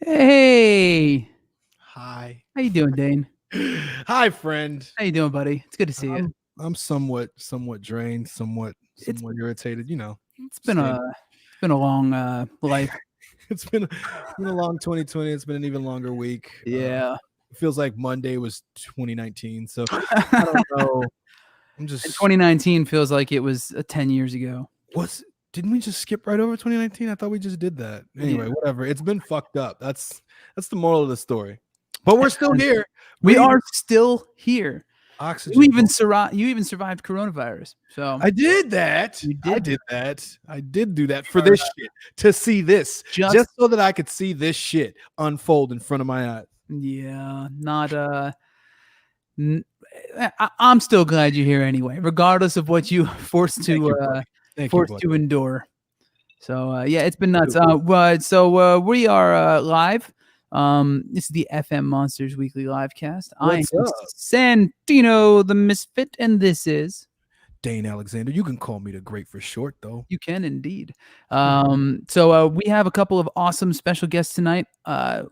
Hey, Hi. how you doing, Dane? Hi, friend. How you doing, buddy? It's good to see you. I'm somewhat drained, It's somewhat irritated. it's been Standard. a long life. It's been a long 2020. It's been an even longer week. Yeah. It feels like Monday was 2019. So I don't know. I'm And just 2019 feels like it was 10 years ago. didn't we just skip right over 2019? I thought we just did that. Anyway, Yeah. whatever. It's been fucked up. That's the moral of the story. But we're still here. We are still here. Oxygen. You even survived coronavirus. So I did that. You did I did that. I did do that for this shit. To see this. Just so that I could see this shit unfold in front of my eyes. Yeah, not I'm still glad you're here anyway, regardless of what you forced to endure. So yeah, it's been nuts. So we are live. This is the FM Monsters Weekly Live Cast. I am Santino the Misfit, and this is Dane Alexander. You can call me the Great for short, though. You can indeed. So we have a couple of awesome special guests tonight.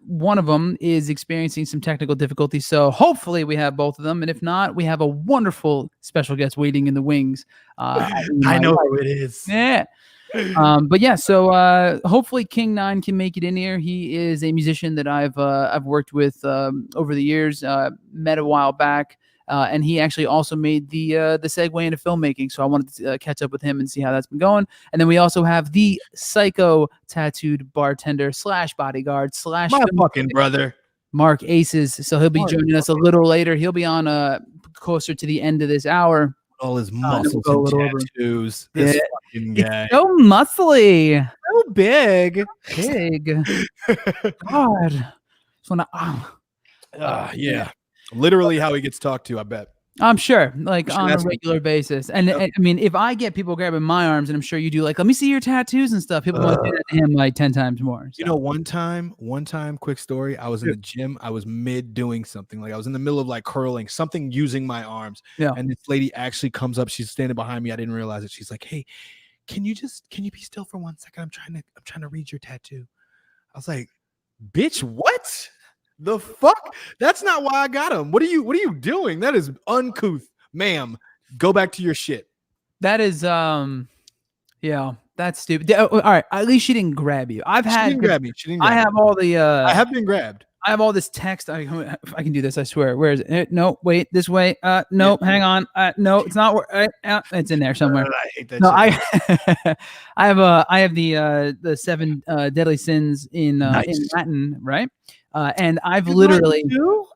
One of them is experiencing some technical difficulties, so hopefully we have both of them. And if not, we have a wonderful special guest waiting in the wings. I know who it is. Yeah. But yeah, so hopefully King 9 can make it in here. He is a musician that I've worked with over the years, met a while back. And he actually also made the segue into filmmaking. So I wanted to catch up with him and see how that's been going. And then we also have the psycho tattooed bartender / bodyguard / my fucking brother, Marc Aces. So he'll be joining us a little later. He'll be on closer to the end of this hour. All his muscles and tattoos. This fucking guy. It's so muscly. So big. God. Just wanna, yeah. Literally how he gets talked to, I bet. I'm sure, like on a regular basis. And I mean, if I get people grabbing my arms, and I'm sure you do, like, let me see your tattoos and stuff, people want to do that to him like 10 times more. So. You know, one time, quick story, I was in the gym, I was mid doing something, like I was in the middle of like curling, something using my arms. Yeah. And this lady actually comes up, she's standing behind me, I didn't realize it. She's like, hey, can you be still for 1 second? I'm trying to read your tattoo. I was like, bitch, what? The fuck? That's not why I got him. What are you doing? That is uncouth, ma'am. Go back to your shit. That is yeah, that's stupid. All right, at least she didn't grab you. She didn't grab me. I have all the I have been grabbed. I have all this text. I can do this, I swear. Where is it? No, wait, this way. No, hang on. No, it's not where it's in there somewhere. I hate that. No, I have the 7 deadly sins in Latin, right? And I've literally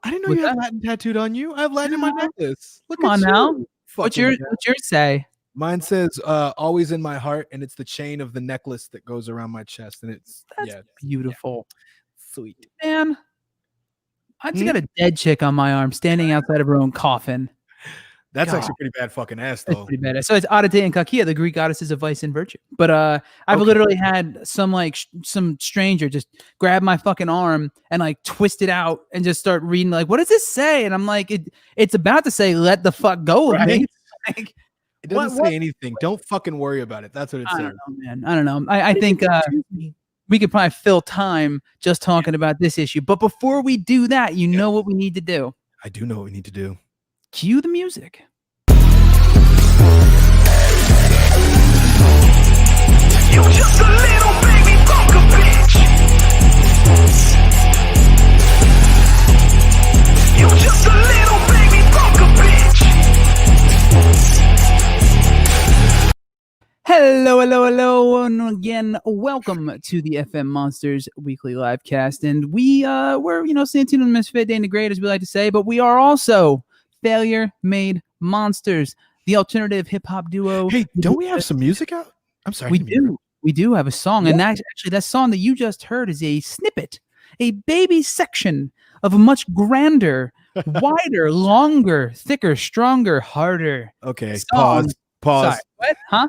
I didn't know you had Latin tattooed on you. I have Latin in my necklace. Come on now. What's yours say? Mine says always in my heart, and it's the chain of the necklace that goes around my chest. And it's beautiful. Yeah. Sweet. Man. I just got a dead chick on my arm standing outside of her own coffin. That's actually pretty bad fucking ass, though. Pretty bad. So it's Arete and Kakia, the Greek goddesses of vice and virtue. But I've literally had some stranger just grab my fucking arm and like twist it out and just start reading like, what does this say? And I'm like, it's about to say, let the fuck go of me. Like, it doesn't say anything. Don't fucking worry about it. That's what it says. I don't know, man. I don't know. I think we could probably fill time just talking about this issue. But before we do that, you know what we need to do. I do know what we need to do. Cue the music. You just a little baby bunker bitch. You just a little baby bunker bitch. Hello, and again, welcome to the FM Monsters Weekly Live Cast. And we're, Santino and Misfit, Dane the Great, as we like to say, but we are also Failure Made Monsters, the alternative hip-hop duo. Hey, don't we have some music out? I'm sorry. We do have a song, and that song that you just heard is a snippet, a baby section of a much grander, wider, longer, thicker, stronger, harder. Okay, song. pause. Sorry. What? Huh?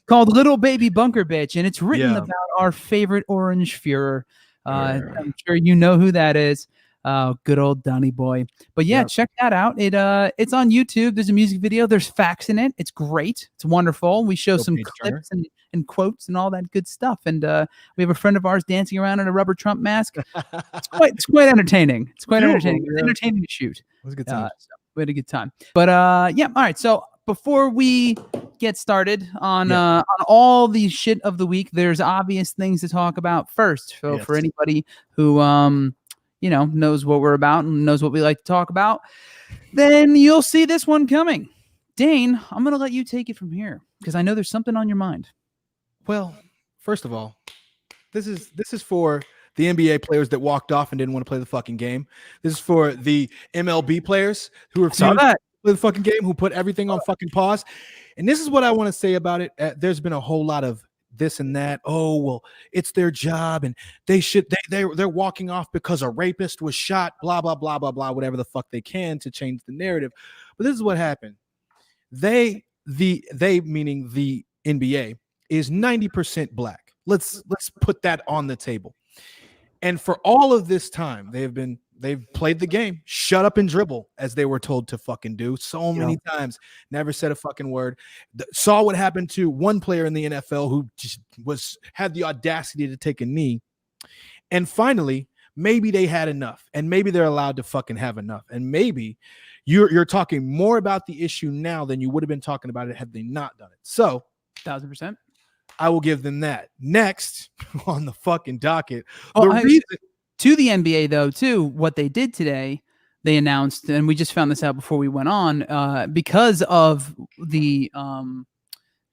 Called Little Baby Bunker Bitch, and it's written about our favorite Orange Führer. I'm sure you know who that is. Good old Donny boy. But yeah, check that out. It's on YouTube. There's a music video. There's facts in it. It's great. It's wonderful. We show some clips and quotes and all that good stuff. And we have a friend of ours dancing around in a rubber Trump mask. It's quite entertaining. It's quite entertaining. It's entertaining to shoot. It was a good time. So we had a good time. But yeah, all right. So before we get started on all the shit of the week, there's obvious things to talk about first. So for anybody who knows what we're about and knows what we like to talk about, then you'll see this one coming. Dane, I'm gonna let you take it from here because I know there's something on your mind. Well, first of all, this is for the NBA players that walked off and didn't want to play the fucking game. This is for the MLB players who refused to play the fucking game, who put everything on fucking pause. And this is what I want to say about it. There's been a whole lot of this and that. Oh, well, it's their job and they're walking off because a rapist was shot, blah, blah, blah, blah, blah, whatever the fuck they can to change the narrative. But this is what happened. They meaning the NBA is 90% black. Let's put that on the table. And for all of this time, they've played the game, shut up and dribble, as they were told to fucking do so many times, never said a fucking word. Saw what happened to one player in the NFL who just had the audacity to take a knee. And finally, maybe they had enough, and maybe they're allowed to fucking have enough. And maybe you're talking more about the issue now than you would have been talking about it had they not done it. So 1,000%. I will give them that. Next on the fucking docket. To the NBA, though, too, what they did today, they announced, and we just found this out before we went on, because of the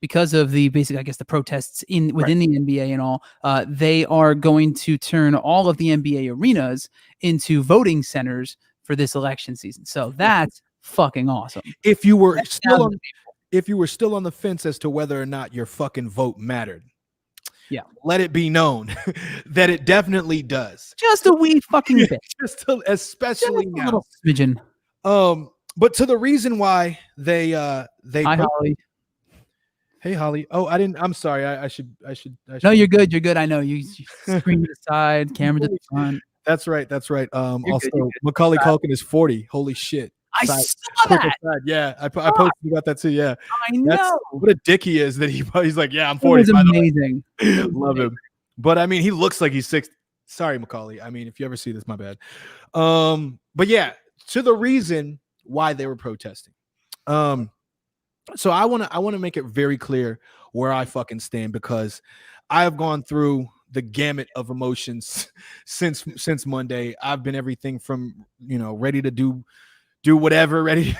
basic, I guess, the protests within the NBA and all, they are going to turn all of the NBA arenas into voting centers for this election season. So that's fucking awesome. If you were still on the fence as to whether or not your fucking vote mattered, let it be known that it definitely does. Just a wee fucking bit. Especially now. A little smidgen. But to the reason why they Hi, Holly. Hey, Holly. Oh, I'm sorry. I should. No, you're good. You're good. I know you scream to the side, camera to the front. That's right. Also, Macaulay Culkin is 40. Holy shit. I saw that. Yeah, I posted about that too. Yeah, I know. What a dick he is that he's like, yeah, I'm 40. It was amazing. Love him. But I mean, he looks like he's 60. Sorry, Macaulay. I mean, if you ever see this, my bad. But yeah, to the reason why they were protesting. So I want to make it very clear where I fucking stand, because I have gone through the gamut of emotions since Monday. I've been everything from, ready to do whatever, ready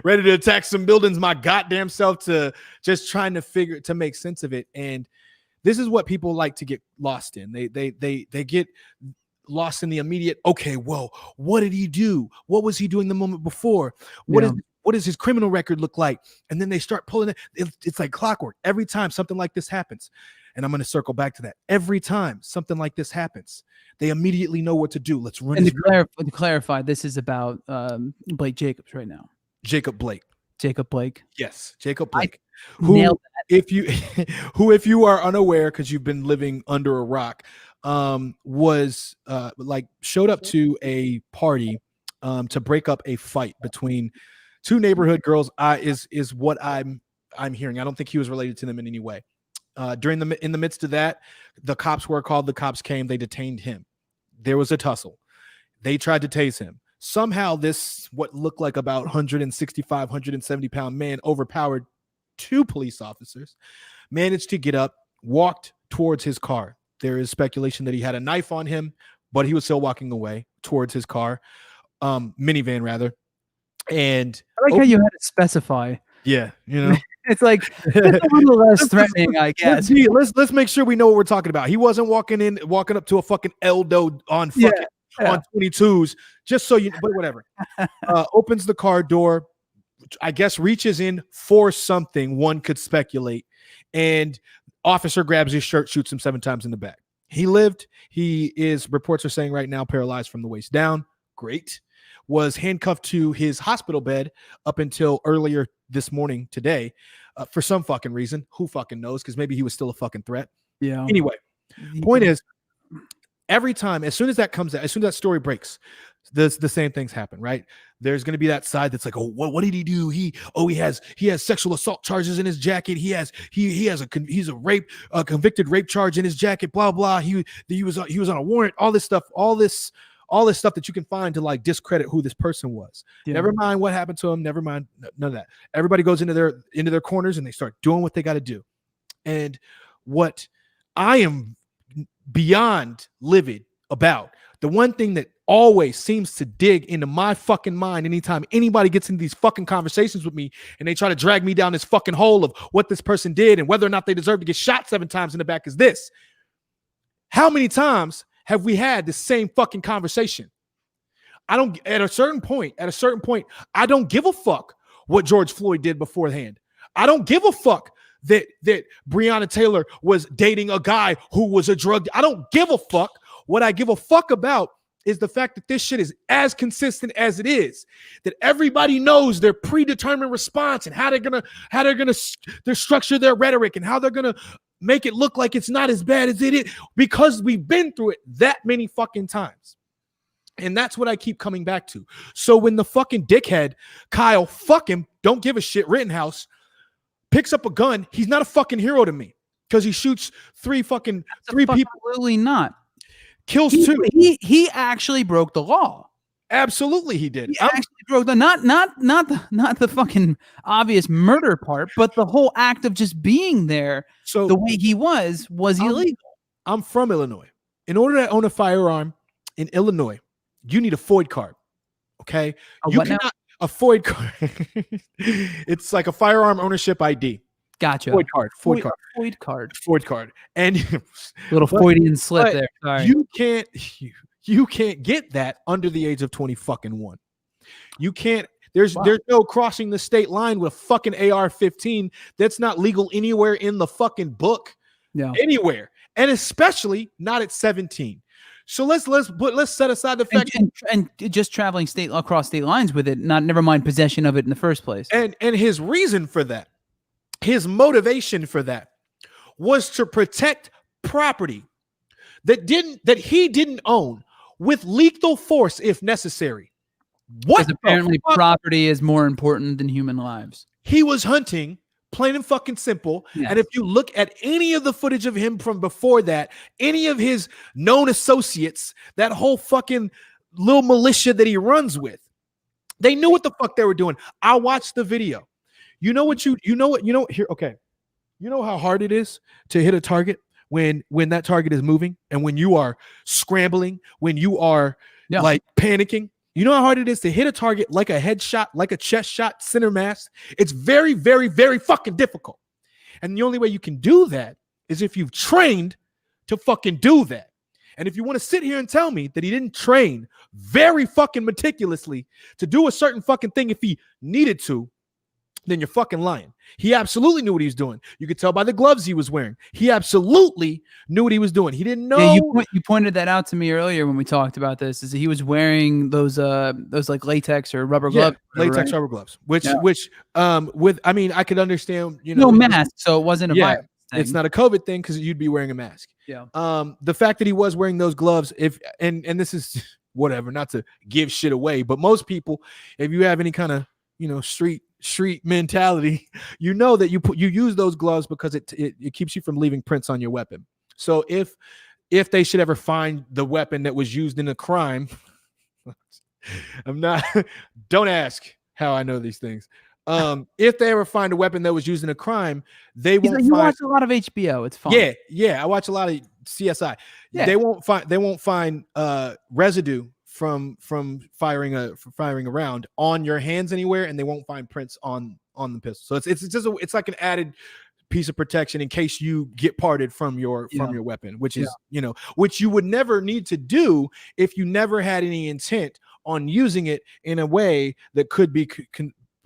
to attack some buildings my goddamn self, to just trying to make sense of it. And this is what people like to get lost in. They get lost in the immediate. Okay, well, what did he do? What was he doing the moment before? What does his criminal record look like? And then they start pulling it. It's like clockwork. Every time something like this happens, and I'm going to circle back to that. Every time something like this happens, they immediately know what to do. Let's run. And to clarify, this is about Blake Jacobs right now. Jacob Blake. Yes, Jacob Blake. Who, if you are unaware, because you've been living under a rock, was showed up to a party to break up a fight between two neighborhood girls. Is what I'm hearing. I don't think he was related to them in any way. In the midst of that, the cops were called. The cops came. They detained him. There was a tussle. They tried to tase him. Somehow this, what looked like about 165, 170 pound man, overpowered two police officers, managed to get up, walked towards his car. There is speculation that he had a knife on him, but he was still walking away towards his car, minivan rather. And I like how you had to specify. Yeah, it's like it's a little less threatening, I guess. Let's make sure we know what we're talking about. He wasn't walking up to a fucking Eldo on fucking on 22s, just so you. But whatever. Opens the car door, I guess reaches in for something. One could speculate, and officer grabs his shirt, shoots him 7 times in the back. He lived. He is, reports are saying right now, paralyzed from the waist down. Great. Was handcuffed to his hospital bed up until earlier this morning today, for some fucking reason. Who fucking knows? Because maybe he was still a fucking threat. Yeah. Anyway, point is, every time, as soon as that comes out, as soon as that story breaks, the same things happen, right? There's going to be that side that's like, oh, what did he do? He has sexual assault charges in his jacket. He's a convicted rape charge in his jacket. Blah blah. He was on a warrant. All this stuff that you can find to like discredit who this person was. Yeah. Never mind what happened to him. Never mind none of that. Everybody goes into their corners and they start doing what they got to do. And what I am beyond livid about, the one thing that always seems to dig into my fucking mind anytime anybody gets into these fucking conversations with me and they try to drag me down this fucking hole of what this person did and whether or not they deserve to get shot 7 times in the back is this. How many times have we had the same fucking conversation? At a certain point, I don't give a fuck what George Floyd did beforehand. I don't give a fuck that Breonna Taylor was dating a guy who was a drug. I don't give a fuck. What I give a fuck about is the fact that this shit is as consistent as it is, that everybody knows their predetermined response and how they're gonna structure their rhetoric and how they're gonna make it look like it's not as bad as it is, because we've been through it that many fucking times. And that's what I keep coming back to. So when the fucking dickhead Kyle, fuck him, don't give a shit, Rittenhouse, picks up a gun, he's not a fucking hero to me because he shoots three people. Absolutely not. Kills 2. He actually broke the law. Absolutely, he did. He actually broke the not the fucking obvious murder part, but the whole act of just being there. So the way he was illegal. I'm from Illinois. In order to own a firearm in Illinois, you need a FOID card. Okay, you cannot a FOID card. It's like a firearm ownership ID. Gotcha. FOID card. And little Freudian slip there. Sorry. You can't get that under the age of 21. You can't. There's no crossing the state line with a fucking AR-15. That's not legal anywhere in the fucking book. Yeah. Anywhere, and especially not at 17. So let's set aside the fact and just traveling across state lines with it. Never mind possession of it in the first place. And his reason for that. His motivation for that was to protect property that he didn't own with lethal force if necessary. What? Because apparently property is more important than human lives. He was hunting, plain and fucking simple. Yes. And if you look at any of the footage of him from before that, any of his known associates, that whole fucking little militia that he runs with, they knew what the fuck they were doing. I watched the video. You know how hard it is to hit a target when that target is moving and when you are scrambling, when you are like panicking. You know how hard it is to hit a target like a headshot, like a chest shot, center mass. It's very, very, very fucking difficult. And the only way you can do that is if you've trained to fucking do that. And if you want to sit here and tell me that he didn't train very fucking meticulously to do a certain fucking thing if he needed to, then you're fucking lying. He absolutely knew what he was doing. You could tell by the gloves he was wearing. He absolutely knew what he was doing. He didn't know. Yeah, you pointed that out to me earlier when we talked about this. Is that he was wearing those like latex or rubber gloves, latex rubber gloves. Which I mean, I could understand. No mask, so it wasn't a virus thing. It's not a COVID thing because you'd be wearing a mask. Yeah. The fact that he was wearing those gloves, and this is whatever, not to give shit away, but most people, if you have any kind of street mentality, you know that you use those gloves because it keeps you from leaving prints on your weapon. So if they should ever find the weapon that was used in a crime, don't ask how I know these things. If they ever find a weapon that was used in a crime, they won't find. You watch a lot of HBO. It's fun. Yeah. I watch a lot of CSI. Yeah. They won't find residue from firing a round on your hands anywhere, and they won't find prints on the pistol. So it's like an added piece of protection in case you get parted from your weapon, which is which you would never need to do if you never had any intent on using it in a way that could be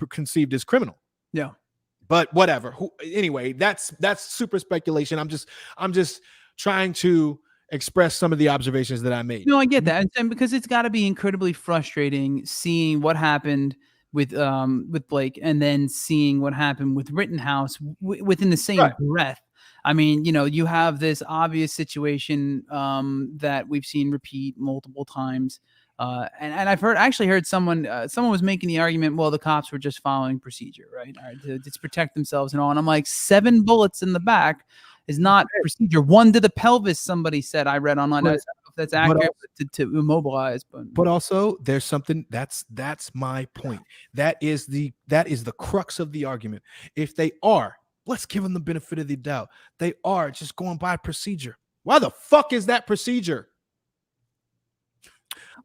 conceived as criminal. Yeah, but whatever. Anyway, that's super speculation. I'm just trying to express some of the observations that I made. No, I get that, and because it's got to be incredibly frustrating seeing what happened with Blake, and then seeing what happened with Rittenhouse within the same breath. I mean, you know, you have this obvious situation that we've seen repeat multiple times. And I've actually heard someone was making the argument, well, the cops were just following procedure, right? All right, to protect themselves and all. And I'm like, 7 bullets in the back is not procedure. 1 to the pelvis, somebody said. I read online. I don't know if that's accurate to immobilize, but also there's something that's my point. That is the crux of the argument. If they are, let's give them the benefit of the doubt. They are just going by procedure. Why the fuck is that procedure?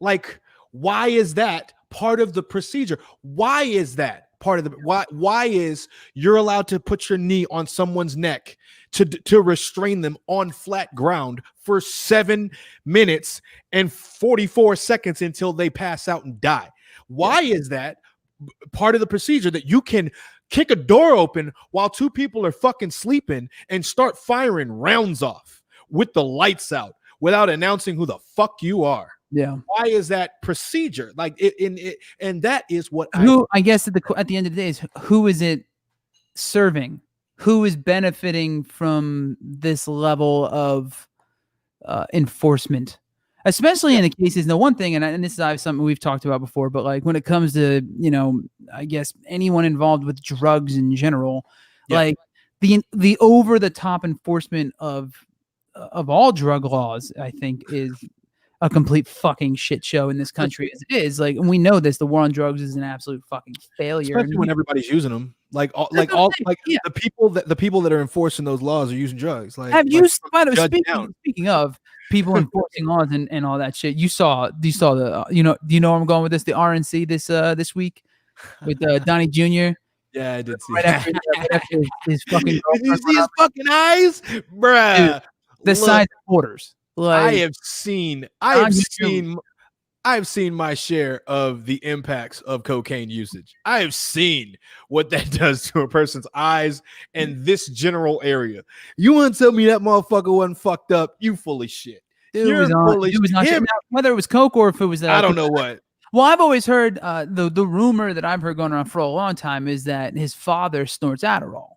Like, why is that part of the procedure? Why is that part of the why is you're allowed to put your knee on someone's neck to restrain them on flat ground for 7 minutes and 44 seconds until they pass out and die? Why is that part of the procedure, that you can kick a door open while 2 people are fucking sleeping and start firing rounds off with the lights out without announcing who the fuck you are? Yeah. Why is that procedure? Like and that is what I guess at the end of the day is, who is it serving? Who is benefiting from this level of enforcement? Especially in the cases, the one thing, and this is something we've talked about before, but like when it comes to, you know, I guess anyone involved with drugs in general, like the over the top enforcement of all drug laws, I think is a complete fucking shit show in this country as it is. Like, and we know this, the war on drugs is an absolute fucking failure. Especially when everybody's using them. The people that are enforcing those laws are using drugs. Like, speaking of people enforcing laws and all that shit, you saw the do you know where I'm going with this? The RNC this week with Donnie Jr. Yeah, I did see right that. after his fucking. Did you see his fucking eyes, bruh? Dude, the size of borders. Like, I have seen my share of the impacts of cocaine usage. I have seen what that does to a person's eyes and this general area. You want to tell me that motherfucker wasn't fucked up? You full of shit. You're full of shit. Whether it was coke or if it was I don't know what. Well, I've always heard the rumor that I've heard going around for a long time is that his father snorts Adderall.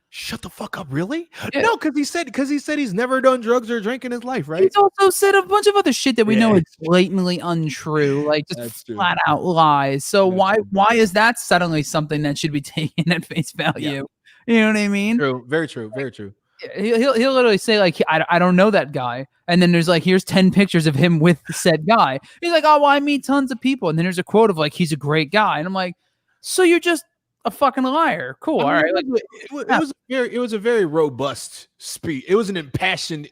Shut the fuck up, really? Yeah. No, because he said he's never done drugs or drink in his life, right? He's also said a bunch of other shit that we know is blatantly untrue, like just flat out lies. So why is that suddenly something that should be taken at face value? Yeah. You know what I mean? True, very true, very true. He'll literally say like, I don't know that guy, and then there's like, here's 10 pictures of him with said guy. He's like, oh well, I meet tons of people, and then there's a quote of like, he's a great guy, and I'm like, so you're just a fucking liar. Cool. All right. It was a very robust speech. It was an impassioned,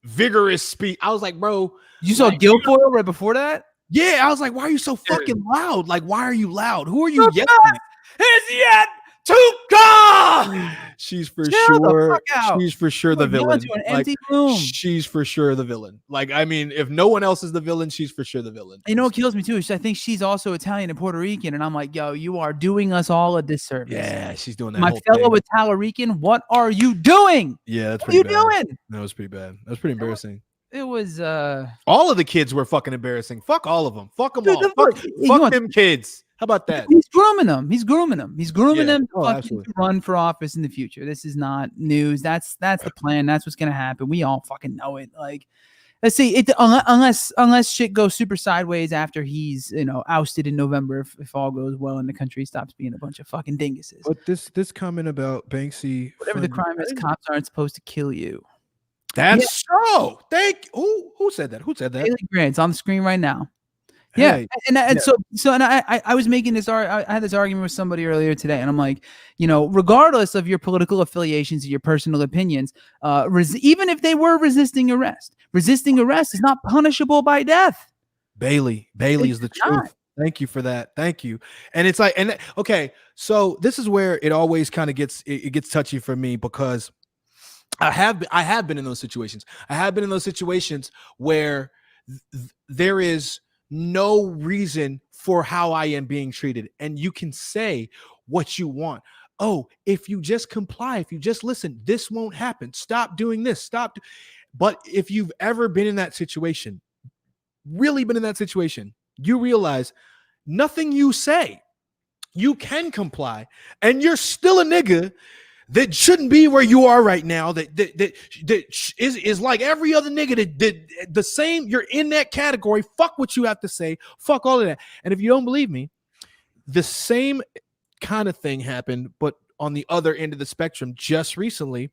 vigorous speech. I was like, bro, you saw Guilfoyle right before that? Yeah. I was like, why are you so fucking loud? Like, why are you loud? Who are you yelling at? Is yet to come. She's for sure. She's for sure the villain. She's for sure the villain. Like, I mean, if no one else is the villain, she's for sure the villain. You know what kills me too is I think she's also Italian and Puerto Rican, and I'm like, yo, you are doing us all a disservice. Yeah, she's doing that. My fellow Italo-Rican, what are you doing? Yeah, that's what are you doing? That was pretty bad. That was pretty embarrassing. It was all of the kids were fucking embarrassing. Fuck all of them. Fuck them all. Fuck them kids. How about that? He's grooming them. He's grooming them to run for office in the future. This is not news. That's the plan. That's what's gonna happen. We all fucking know it. Like, let's see it unless shit goes super sideways after he's ousted in November. If all goes well and the country stops being a bunch of fucking dinguses. But this comment about Banksy, whatever the crime is, cops aren't supposed to kill you. That's so. Who said that? Who said that? Haley Grant. It's on the screen right now. Yeah, hey, and so I was making this. I had this argument with somebody earlier today, and I'm like, regardless of your political affiliations and your personal opinions, even if they were resisting arrest is not punishable by death. Bailey is the truth. Thank you for that. Thank you. And it's like, okay, so this is where it always kind of gets touchy for me, because I have been in those situations. I have been in those situations where there is no reason for how I am being treated, and you can say what you want. Oh, if you just comply, if you just listen, this won't happen. Stop doing this. Stop. But if you've ever been in that situation, really been in that situation, you realize nothing you say, you can comply, and you're still a nigga that shouldn't be where you are right now, that is like every other nigga that the same, you're in that category. Fuck what you have to say. Fuck all of that. And if you don't believe me, the same kind of thing happened, but on the other end of the spectrum just recently.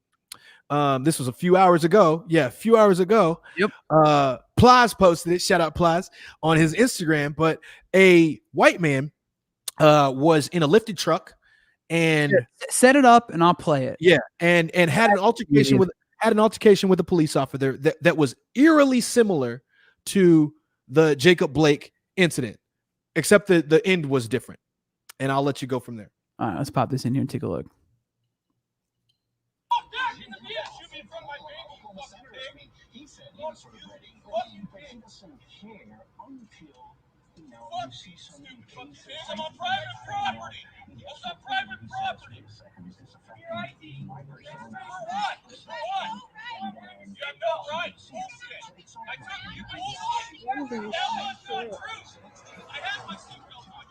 This was a few hours ago. Yeah, a few hours ago. Yep. Plaz posted it. Shout out Plaz on his Instagram. But a white man was in a lifted truck and set it up, and I'll play it. Yeah, and had an altercation with a police officer that was eerily similar to the Jacob Blake incident, except the end was different. And I'll let you go from there. All right, let's pop this in here and take a look. I'm on private property. That's not private property. You have no right. I took you bullshit. That's not true. I have my seatbelt on.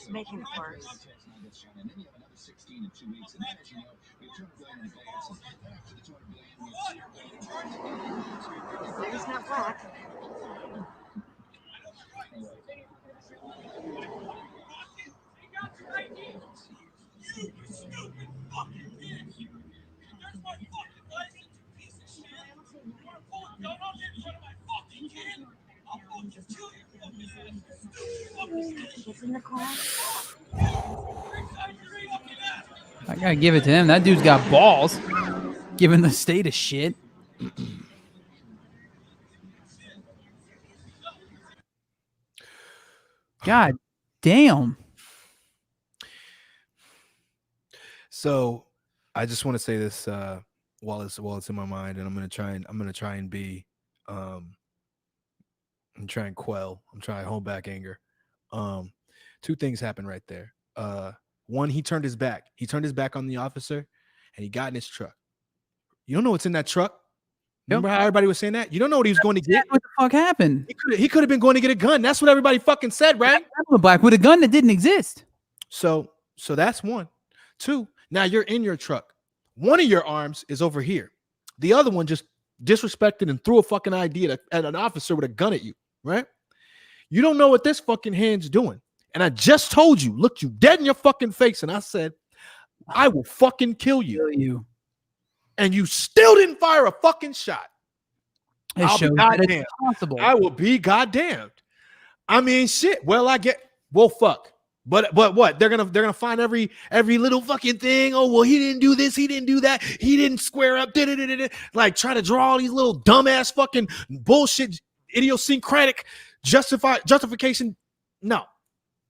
Making it worse. He's not black. Gets in the car. I gotta give it to him. That dude's got balls, given the state of shit. God damn. So I just want to say this while it's in my mind, and I'm gonna try and be I'm trying to quell. I'm trying to hold back anger. Two things happened right there. One, he turned his back. He turned his back on the officer, and he got in his truck. You don't know what's in that truck. Remember how everybody was saying that? You don't know what he was going to get. What the fuck happened? He could have been going to get a gun. That's what everybody fucking said, right? Black with a gun that didn't exist. So that's one. Two, now you're in your truck. One of your arms is over here. The other one just disrespected and threw a fucking idea at an officer with a gun at you, right? You don't know what this fucking hand's doing. And I just told you, looked you dead in your fucking face, and I said, I will fucking kill you. And you still didn't fire a fucking shot. It shows that it's possible. I will be goddamned. I mean, shit. Well, fuck. But what? They're gonna find every little fucking thing. Oh, well, he didn't do this, he didn't do that, he didn't square up. Like try to draw all these little dumbass fucking bullshit, idiosyncratic justification. No.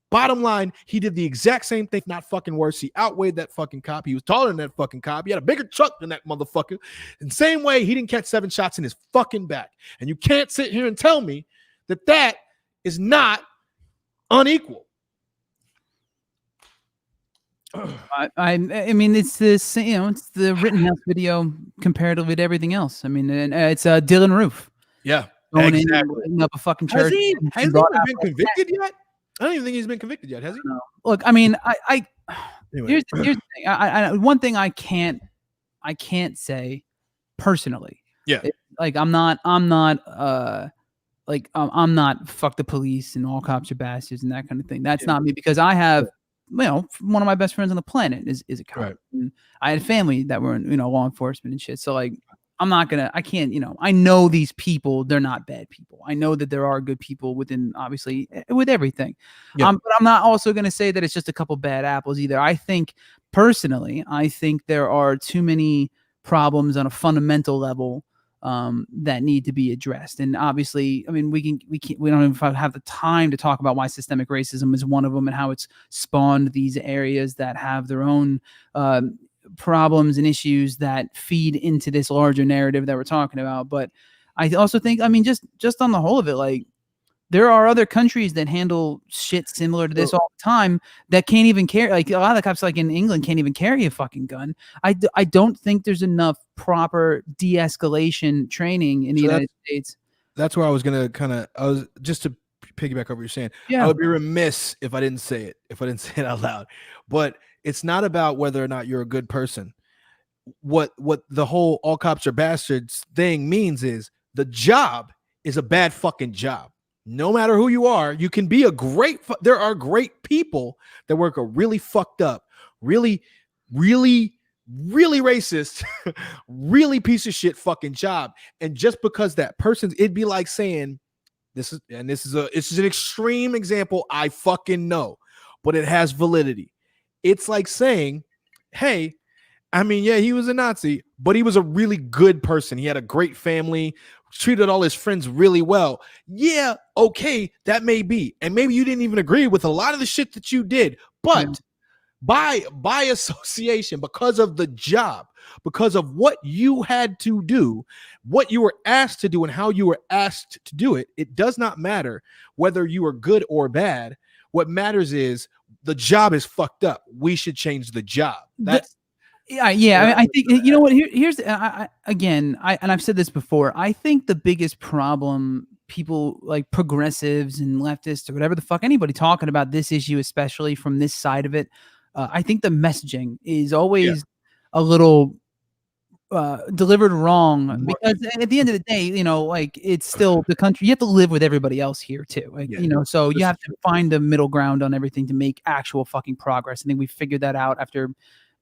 Bottom line, he did the exact same thing, not fucking worse. He outweighed that fucking cop. He was taller than that fucking cop. He had a bigger truck than that motherfucker. In the same way, he didn't catch 7 shots in his fucking back. And you can't sit here and tell me that is not unequal. I mean, it's this, it's the Rittenhouse video comparatively to everything else. I mean, and it's Dylan Roof. Yeah, going in up a fucking church. Has he been convicted yet? I don't even think he's been convicted yet, has he? No. Look, I mean, anyway. here's the thing. One thing I can't say personally. Yeah. I'm not fuck the police and all cops are bastards and that kind of thing. That's not me, because I have, one of my best friends on the planet is a cop. Right. And I had family that were in, law enforcement and shit. So like, I know these people, they're not bad people. I know that there are good people within, obviously, with everything. Yeah. But I'm not also going to say that it's just a couple bad apples either. I think personally, there are too many problems on a fundamental level that need to be addressed. And obviously, I mean, we don't even have the time to talk about why systemic racism is one of them and how it's spawned these areas that have their own problems and issues that feed into this larger narrative that we're talking about. But I also think, I mean, just on the whole of it, like, there are other countries that handle shit similar to this all the time that can't even carry. Like a lot of the cops, like in England, can't even carry a fucking gun. I don't think there's enough proper de-escalation training in the United States. That's where I was gonna I was just to piggyback over what you're saying. Yeah. I would be remiss if I didn't say it out loud. But it's not about whether or not you're a good person. What the whole all cops are bastards thing means is the job is a bad fucking job. No matter who you are, you can be a great. There are great people that work a really fucked up, really, really, really racist, really piece of shit fucking job. And just because that person's, it'd be like saying, this is an extreme example. I fucking know, but it has validity. It's like saying, hey, I mean, yeah, he was a Nazi, but he was a really good person. He had a great family, treated all his friends really well. Yeah, okay, that may be. And maybe you didn't even agree with a lot of the shit that you did, but by association, because of the job, because of what you had to do, what you were asked to do and how you were asked to do it, it does not matter whether you are good or bad. What matters is the job is fucked up. We should change the job. That's Yeah. I think, you know what, here's again, and I've said this before. I think the biggest problem people like progressives and leftists or whatever the fuck, anybody talking about this issue, especially from this side of it, I think the messaging is always a little delivered wrong, because at the end of the day, you know, like it's still the country. You have to live with everybody else here too, like, you know, so you have to find a middle ground on everything to make actual fucking progress. I think we figured that out after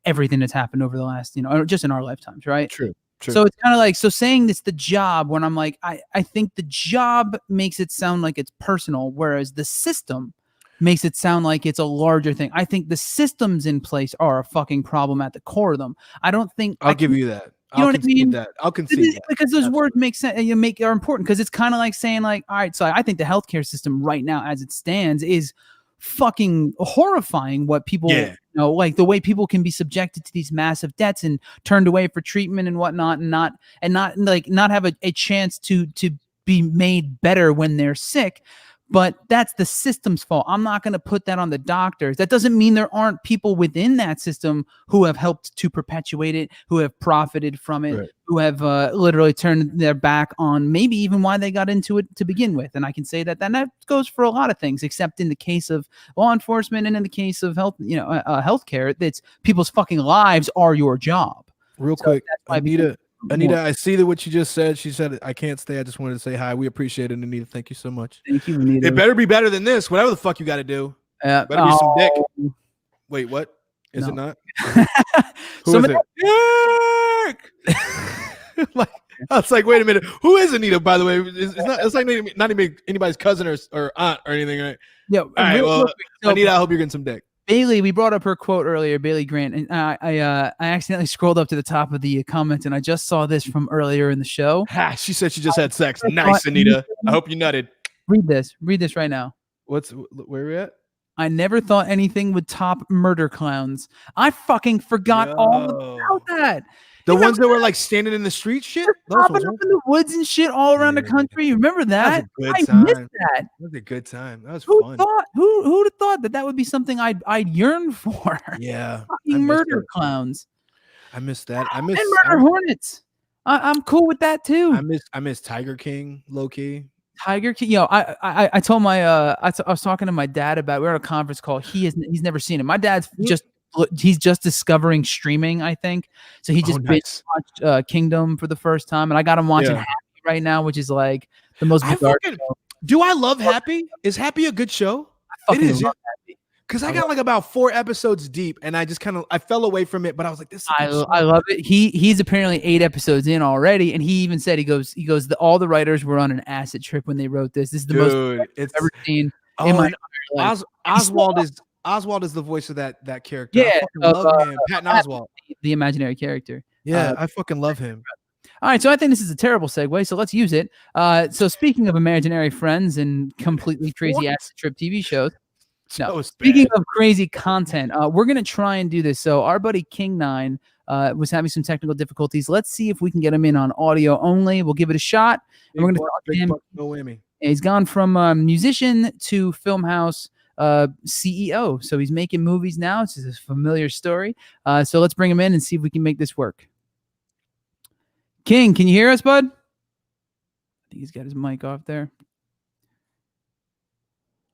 everything that's happened over the last, you know, just in our lifetimes, right? True. So it's kind of like, so saying it's the job, when I'm like, I think the job makes it sound like it's personal, whereas the system makes it sound like it's a larger thing. I think the systems in place are a fucking problem at the core of them. I don't think I'll give you that. You know what I mean? I'll concede that. Because those words make sense and are important, because it's kind of like saying like, all right, so I think the healthcare system right now as it stands is fucking horrifying. What people, you know, like the way people can be subjected to these massive debts and turned away for treatment and whatnot, and not have a chance to be made better when they're sick. But that's the system's fault. I'm not going to put that on the doctors. That doesn't mean there aren't people within that system who have helped to perpetuate it, who have profited from it, who have literally turned their back on maybe even why they got into it to begin with. And I can say that that goes for a lot of things, except in the case of law enforcement and in the case of health, you know, healthcare. That's people's fucking lives are your job. Real quick, Anita, I see that what you just said. She said, I can't stay. I just wanted to say hi. We appreciate it, Anita. Thank you so much. Thank you, Anita. It better be better than this. Whatever the fuck you got to do. Better be some dick. Wait, what? Is it not? Who is it? Like, I was like, wait a minute. Who is Anita, by the way? It's like not even anybody's cousin or aunt or anything, right? Yeah. All right, well, Anita, I hope you're getting some dick. Bailey, we brought up her quote earlier, Bailey Grant, and I accidentally scrolled up to the top of the comment, and I just saw this from earlier in the show. Ha, she said she just had sex. Nice, Anita. I hope you nutted. Read this right now. Where are we at? I never thought anything would top murder clowns. I forgot all about that. The ones that were like standing in the street shit? Popping up in the woods and shit all around the country. You remember that? I missed that. That was a good time. That was fun. Thought, who'd have thought that would be something I'd yearn for? Yeah. Fucking murder clowns. I missed that. And murder hornets. I'm cool with that too. I miss Tiger King, low key. Tiger King. Yo, I told my I was talking to my dad about, we were on a conference call. He's never seen it. My dad's he's just discovering streaming, I think. So he just watched Kingdom for the first time, and I got him watching Happy right now, which is like the most bizarre show. Do I love Happy? Is Happy a good show? It is. Because I got like about 4 episodes deep, and I just I fell away from it. But I was like, I love it. He's apparently 8 episodes in already, and he even said he goes all the writers were on an acid trip when they wrote this. This is the most I've ever seen in my life. Oswald is the voice of that character. Yeah, I love him. Patton Oswalt, the imaginary character. Yeah, I fucking love him. All right, so I think this is a terrible segue, so let's use it. So speaking of imaginary friends and completely crazy acid trip TV shows, speaking of crazy content, we're going to try and do this. So our buddy King9 was having some technical difficulties. Let's see if we can get him in on audio only. We'll give it a shot. And we're going to talk to him. No whammy. He's gone from musician to film house CEO. So he's making movies now. It's just a familiar story. So let's bring him in and see if we can make this work. King, can you hear us, bud? I think he's got his mic off there.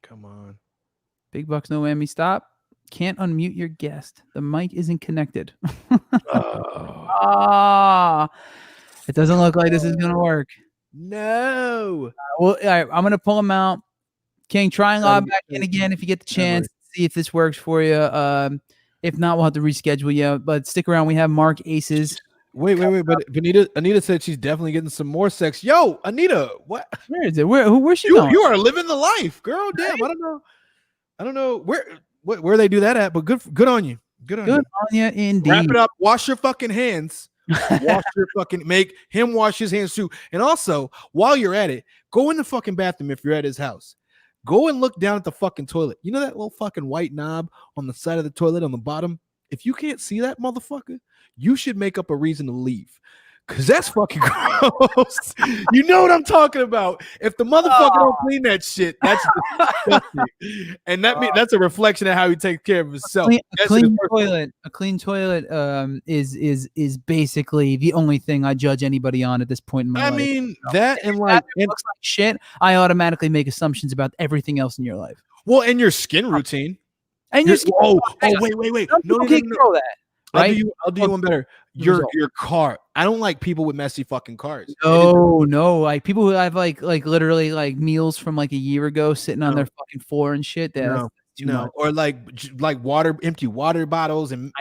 Come on. Big bucks, no whammy. Stop. Can't unmute your guest. The mic isn't connected. It doesn't look like this is going to work. No. Well, all right, I'm going to pull him out. King, try and log back in again if you get the chance. See if this works for you. If not, we'll have to reschedule you. But stick around. We have Marc Aces. Wait. But Anita said she's definitely getting some more sex. Yo, Anita, what? Where is it? Where's she going? You are living the life, girl. Damn, I don't know where they do that at, but good on you. Good on you, indeed. Wrap it up. Wash your fucking hands. Make him wash his hands too. And also, while you're at it, go in the fucking bathroom if you're at his house. Go and look down at the fucking toilet. You know that little fucking white knob on the side of the toilet on the bottom? If you can't see that motherfucker, you should make up a reason to leave. Cause that's fucking gross. You know what I'm talking about. If the motherfucker don't clean that shit, that's disgusting. And that's a reflection of how he takes care of himself. A clean toilet is basically the only thing I judge anybody on at this point in my life. I mean, that and like it looks like shit, I automatically make assumptions about everything else in your life. Well, and your skin routine. And your skin wait. No, control that. Right? I'll do you one better. Your car. I don't like people with messy fucking cars. No. Like people who have like literally like meals from like a year ago sitting on their fucking floor and shit. That's too much. Or like empty water bottles and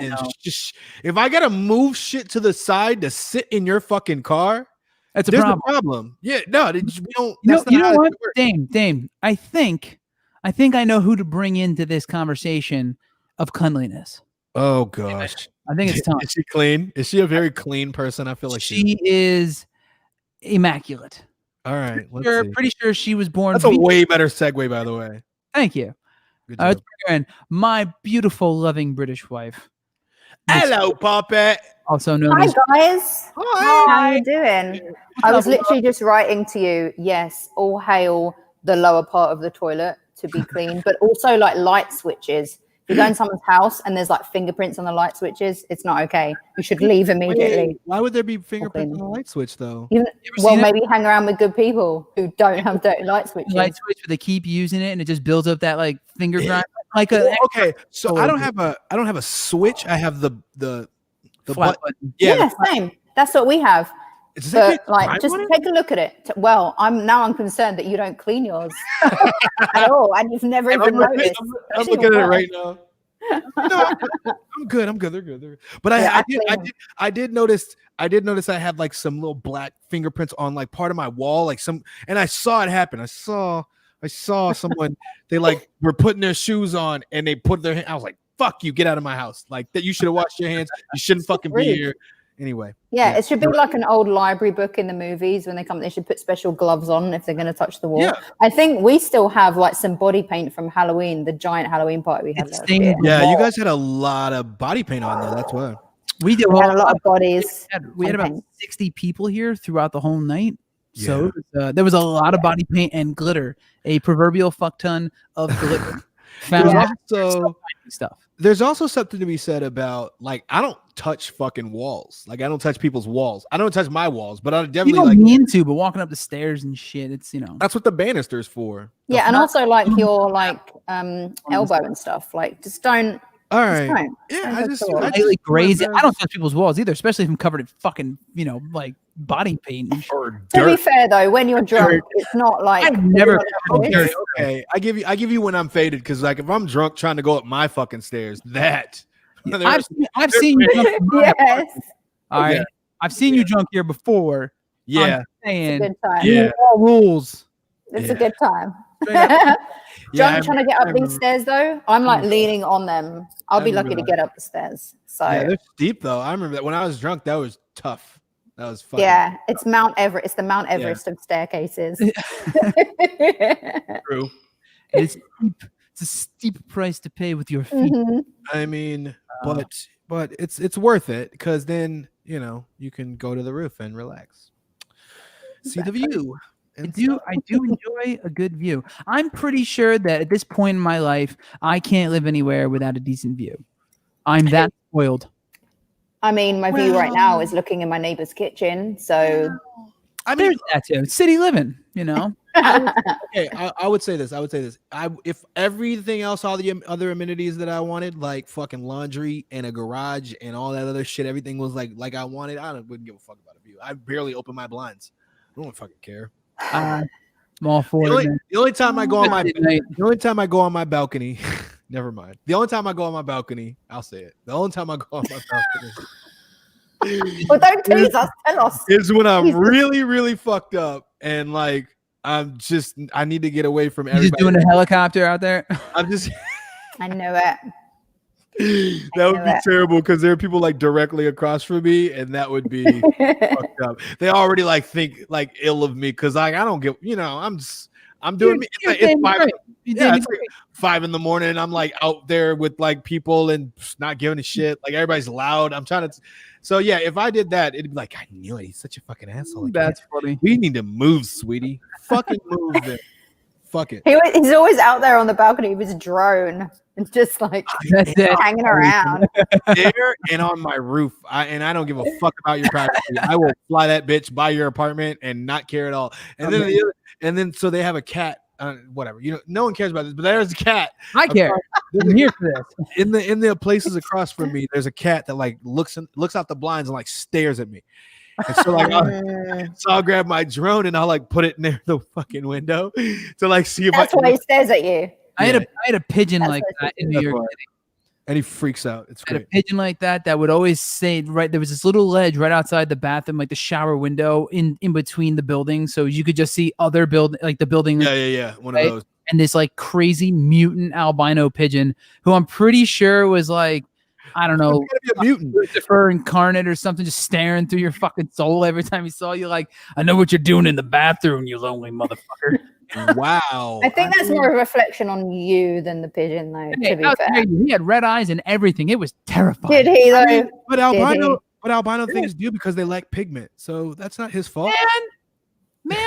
just if I gotta move shit to the side to sit in your fucking car, that's a problem. Yeah, no, we don't. You know what, Dame? I think I know who to bring into this conversation of cleanliness. Oh gosh. I think it's time. Is she clean? Is she a very clean person? I feel like she is immaculate. All right. Pretty sure she was born. That's a way better segue, by the way. Thank you. Let's bring her in. My beautiful, loving British wife. Hello, Puppet. Also known as. Hi, guys. Hi. How you doing? I was literally just writing to you. Yes, all hail the lower part of the toilet to be clean, but also like light switches. If you go in someone's house and there's like fingerprints on the light switches, it's not okay. You should leave immediately. Why would there be fingerprints on the light switch though? Maybe hang around with good people who don't have dirty light switches. Light switch, but they keep using it and it just builds up that like finger grind. Okay, so I don't have a switch. I have the flat button. Yeah, same. That's what we have. But like, just take a look at it. Well, I'm concerned that you don't clean yours at all, and you've never even noticed. I'm looking at it right now. No, I'm good. They're good. But I did notice I had like some little black fingerprints on like part of my wall, and I saw it happen. I saw someone, they like were putting their shoes on and they put their hand. I was like, "Fuck you, get out of my house!" Like that, you should have washed your hands. You shouldn't fucking be here. Anyway, yeah, it should be like an old library book in the movies when they come. They should put special gloves on if they're going to touch the wall. Yeah. I think we still have like some body paint from Halloween, the giant Halloween party we had last year. Yeah, you guys had a lot of body paint on there. That's why we had a lot of bodies. We had about 60 people here throughout the whole night. So there was a lot of body paint and glitter, a proverbial fuck ton of glitter. There's also something to be said about like I don't touch fucking walls. Like I don't touch people's walls. I don't touch my walls, but I definitely don't mean to. But walking up the stairs and shit, it's that's what the banister's for. Yeah, and also like your elbow and stuff. Like just don't. All right. I just graze. I don't touch people's walls either, especially if I'm covered in fucking like body paint or dirt. To be fair though, when you're drunk, it's not like I've never. Okay, I give you when I'm faded because like if I'm drunk trying to go up my fucking stairs, I've seen you drunk. Yes. All right. I've seen you drunk here before. Yeah. It's a good time. Yeah. Rules. It's a good time. Trying to get up these stairs though, I'm like leaning on them. I'll be lucky to get up the stairs. So they're steep though. I remember that when I was drunk, that was tough. That was fun. Yeah, it's Mount Everest. It's the Mount Everest of staircases. True. It's a steep price to pay with your feet. Mm-hmm. I mean, but it's worth it because then you can go to the roof and relax, see the view. I do enjoy a good view. I'm pretty sure that at this point in my life, I can't live anywhere without a decent view. I'm that spoiled. I mean, my view right now is looking in my neighbor's kitchen. So I mean, There's that too. City living, you know. I would say this. If everything else, all the other amenities that I wanted, like fucking laundry and a garage and all that other shit, everything was like I wanted. Wouldn't give a fuck about a view. I barely open my blinds. I don't fucking care. I'm all for it. The only time I go on my balcony, never mind. The only time I go on my balcony, I'll say it. The only time I go on my balcony. Well, don't tease us. Tell us. Is when I'm really, really fucked up and like I need to get away from everybody. Just doing a helicopter out there. I'm just. I know it. That would be terrible because there are people like directly across from me, and that would be fucked up. They already like think like ill of me because like I don't get, I'm doing me. It's like 5 in the morning. And I'm like out there with like people and not giving a shit. Like everybody's loud. I'm trying to. So yeah, if I did that, it'd be like I knew it. He's such a fucking asshole. That's funny. We need to move, sweetie. Fucking move it. Fuck it. He's always out there on the balcony with his drone and just like hanging around. There and on my roof. I don't give a fuck about your privacy. I will fly that bitch by your apartment and not care at all. And then so they have a cat. Whatever, no one cares about this, but there's a cat. I care. I'm here for this. In the places across from me, there's a cat that like looks out the blinds and like stares at me. And so like I'll grab my drone and I'll like put it near the fucking window to like see if that's why he stares at you. I had a pigeon like that in New York City. And he freaks out. It's great. A pigeon like that would always say, right, there was this little ledge right outside the bathroom, like the shower window in between the buildings. So you could just see other building, like the building. Yeah. One of those. And this like crazy mutant albino pigeon who I'm pretty sure was like, I don't know, a mutant. Lucifer incarnate or something, just staring through your fucking soul every time he saw you. Like, I know what you're doing in the bathroom, you lonely motherfucker. Wow. I think that's more a reflection on you than the pigeon, though. Hey, to be fair, he had red eyes and everything. It was terrifying. did he though? But albino things do because they lack pigment, so that's not his fault. Man,